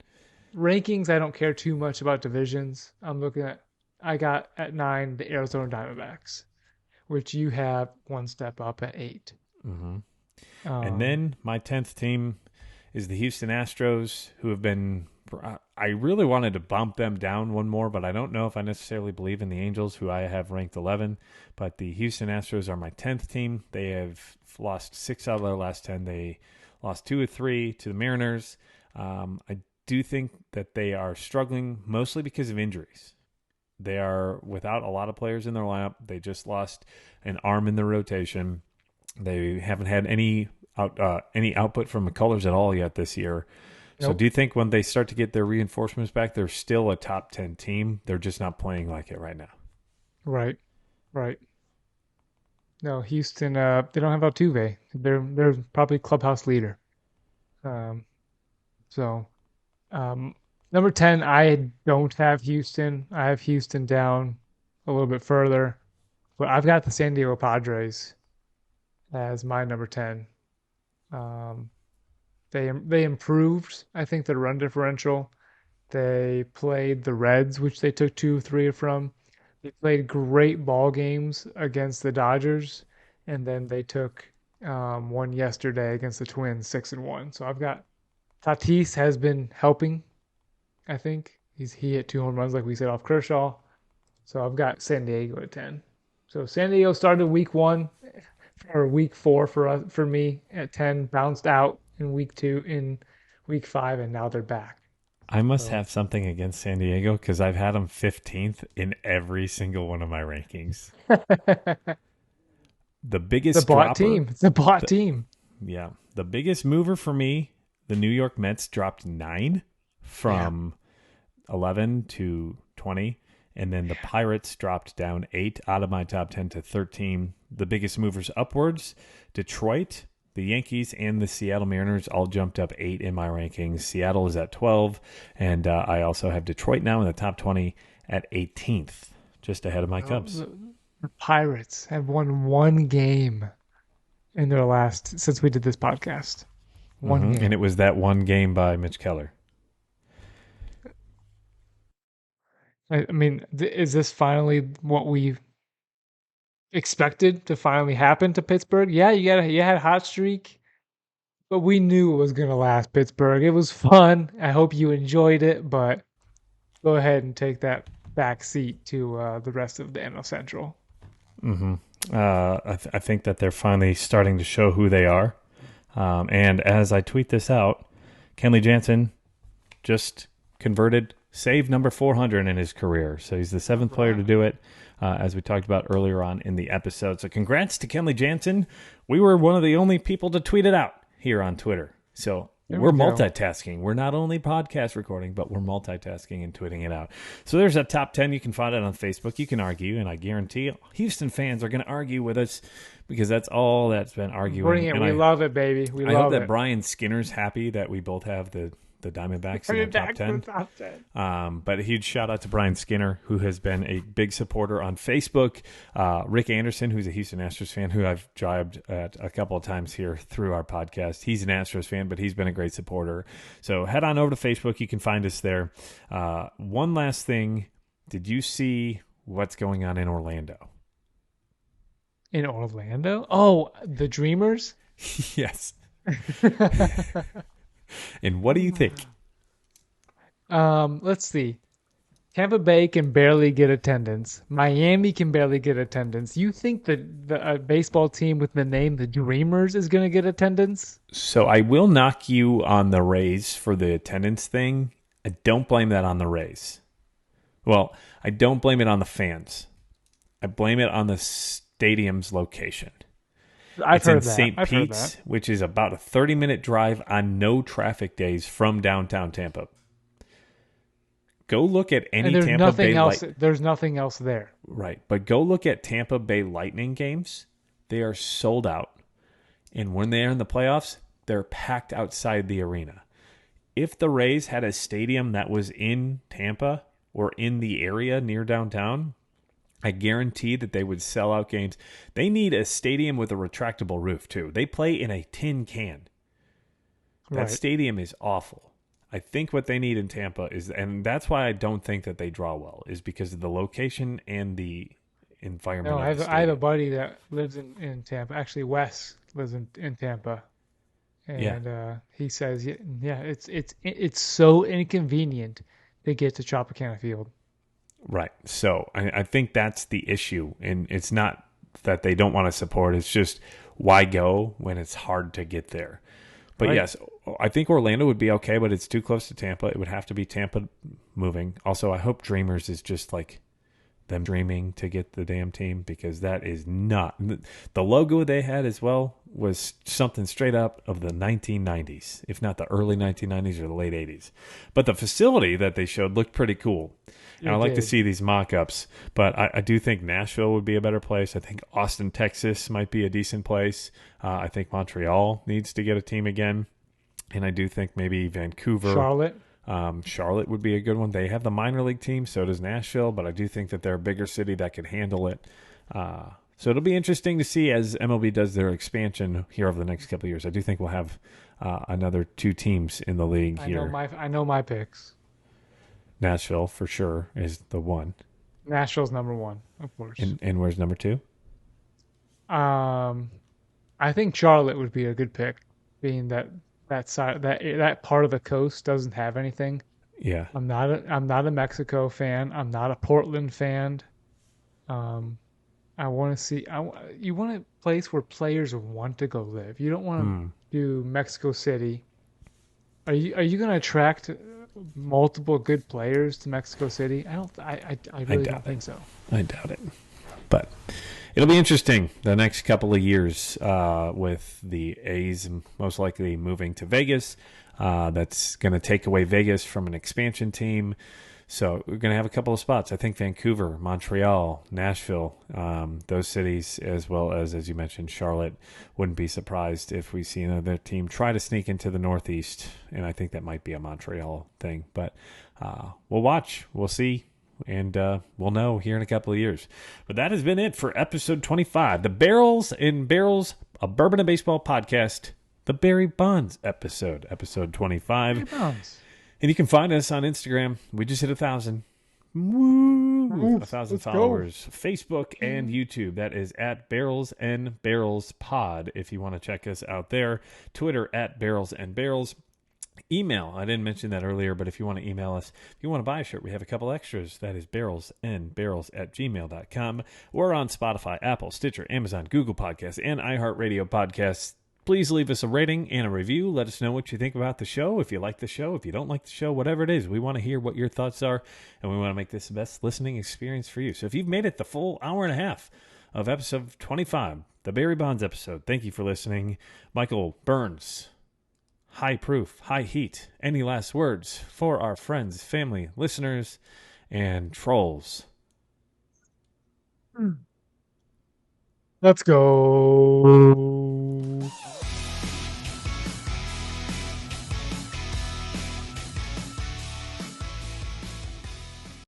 Rankings, I don't care too much about divisions. I got at 9 the Arizona Diamondbacks, which you have one step up at 8. And then my 10th team is the Houston Astros, who have been. I really wanted to bump them down one more, but I don't know if I necessarily believe in the Angels, who I have ranked 11. But the Houston Astros are my 10th team. They have lost 6 out of their last 10. They lost 2 of 3 to the Mariners. I do think that they are struggling mostly because of injuries. They are without a lot of players in their lineup. They just lost an arm in their rotation. They haven't had any output from McCullers at all yet this year. So do you think when they start to get their reinforcements back, they're still a top 10 team? They're just not playing like it right now. Right. No, Houston. They don't have Altuve. They're probably clubhouse leader. Number 10, I don't have Houston. I have Houston down a little bit further, but I've got the San Diego Padres as my number 10. They improved, I think, the run differential. They played the Reds, which they took 2-3 from. They played great ball games against the Dodgers, and then they took one yesterday against the Twins, 6-1. So I've got Tatis has been helping. I think he hit 2 home runs, like we said, off Kershaw. So I've got San Diego at 10. So San Diego started week 1 or week 4 for me at 10, bounced out in week 5, and now they're back. I must have something against San Diego because I've had them 15th in every single one of my rankings. The biggest It's a bought dropper, team. It's a bought team. Yeah. The biggest mover for me, the New York Mets dropped 9 from 11 to 20. And then the Pirates dropped down 8 out of my top 10 to 13. The biggest movers upwards, Detroit, the Yankees, and the Seattle Mariners all jumped up 8 in my rankings. Seattle is at 12, and I also have Detroit now in the top 20 at 18th, just ahead of my Cubs. The Pirates have won 1 game in their last, since we did this podcast. 1 game. And it was that 1 game by Mitch Keller. I mean, is this finally what we expected to finally happen to Pittsburgh? Yeah, you had a hot streak, but we knew it was going to last, Pittsburgh. It was fun. I hope you enjoyed it, but go ahead and take that back seat to the rest of the NL Central. I think that they're finally starting to show who they are. And as I tweet this out, Kenley Jansen just converted, saved number 400 in his career. So he's the seventh player to do it, as we talked about earlier on in the episode. So congrats to Kenley Jansen. We were one of the only people to tweet it out here on Twitter. So we're multitasking. We're not only podcast recording, but we're multitasking and tweeting it out. So there's that top 10. You can find it on Facebook. You can argue, and I guarantee Houston fans are going to argue with us because that's all that's been arguing. Bring it. And we love it, baby. We love it. I hope that Brian Skinner's happy that we both have the Diamondbacks in the top 10. But a huge shout out to Brian Skinner, who has been a big supporter on Facebook. Rick Anderson, who's a Houston Astros fan, who I've jibed at a couple of times here through our podcast. He's an Astros fan, but he's been a great supporter. So head on over to Facebook. You can find us there. One last thing. Did you see what's going on in Orlando? In Orlando? Oh, the Dreamers? Yes. And what do you think? Let's see. Tampa Bay can barely get attendance. Miami can barely get attendance. You think that the baseball team with the name the Dreamers is going to get attendance? So I will knock you on the Rays for the attendance thing. I don't blame that on the Rays. Well, I don't blame it on the fans. I blame it on the stadium's location. It's in St. Pete's, which is about a 30-minute drive on no traffic days from downtown Tampa. Go look at any Tampa Bay There's nothing else there. Right, but go look at Tampa Bay Lightning games. They are sold out. And when they're in the playoffs, they're packed outside the arena. If the Rays had a stadium that was in Tampa or in the area near downtown, I guarantee that they would sell out games. They need a stadium with a retractable roof, too. They play in a tin can. That stadium is awful. I think what they need in Tampa is, and that's why I don't think that they draw well, is because of the location and the environment. No, I have a buddy that lives in Tampa. Actually, Wes lives in Tampa. And he says, it's so inconvenient to get to Tropicana Field. Right. So I think that's the issue. And it's not that they don't want to support. It's just why go when it's hard to get there. But yes, I think Orlando would be okay, but it's too close to Tampa. It would have to be Tampa moving. Also, I hope Dreamers is just like them dreaming to get the damn team, because that is not. The logo they had as well was something straight up of the 1990s, if not the early 1990s or the late 80s. But the facility that they showed looked pretty cool. And I like to see these mock-ups, but I do think Nashville would be a better place. I think Austin, Texas might be a decent place. I think Montreal needs to get a team again. And I do think maybe Vancouver. Charlotte would be a good one. They have the minor league team, so does Nashville, but I do think that they're a bigger city that could handle it. So it'll be interesting to see as MLB does their expansion here over the next couple of years. I do think we'll have another two teams in the league here. I know my picks. Nashville, for sure, is the one. Nashville's number one, of course. And where's number two? I think Charlotte would be a good pick, being that side that part of the coast doesn't have anything. Yeah. I'm not a Mexico fan. I'm not a Portland fan. I want to see. You want a place where players want to go live. You don't want to do Mexico City. Are you going to attract multiple good players to Mexico City? I really don't think so. I doubt it. But it'll be interesting the next couple of years with the A's most likely moving to Vegas. That's going to take away Vegas from an expansion team. So we're going to have a couple of spots. I think Vancouver, Montreal, Nashville, those cities, as well as you mentioned, Charlotte. Wouldn't be surprised if we see another team try to sneak into the Northeast, and I think that might be a Montreal thing. But we'll watch. We'll see, and we'll know here in a couple of years. But that has been it for episode 25, the Barrels and Barrels, a Bourbon and Baseball podcast, the Barry Bonds episode 25. Barry Bonds. And you can find us on Instagram. We just hit 1,000. Woo! 1,000 followers. Go. Facebook and YouTube. That is at Barrels and Barrels Pod if you want to check us out there. Twitter at Barrels and Barrels. Email. I didn't mention that earlier, but if you want to email us, if you want to buy a shirt, we have a couple extras. That is barrelsandbarrels@gmail.com. We're on Spotify, Apple, Stitcher, Amazon, Google Podcasts, and iHeartRadio Podcasts. Please leave us a rating and a review. Let us know what you think about the show. If you like the show, if you don't like the show, whatever it is, we want to hear what your thoughts are, and we want to make this the best listening experience for you. So if you've made it the full hour and a half of episode 25, the Barry Bonds episode, thank you for listening. Michael Burns, high proof, high heat. Any last words for our friends, family, listeners, and trolls? Let's go.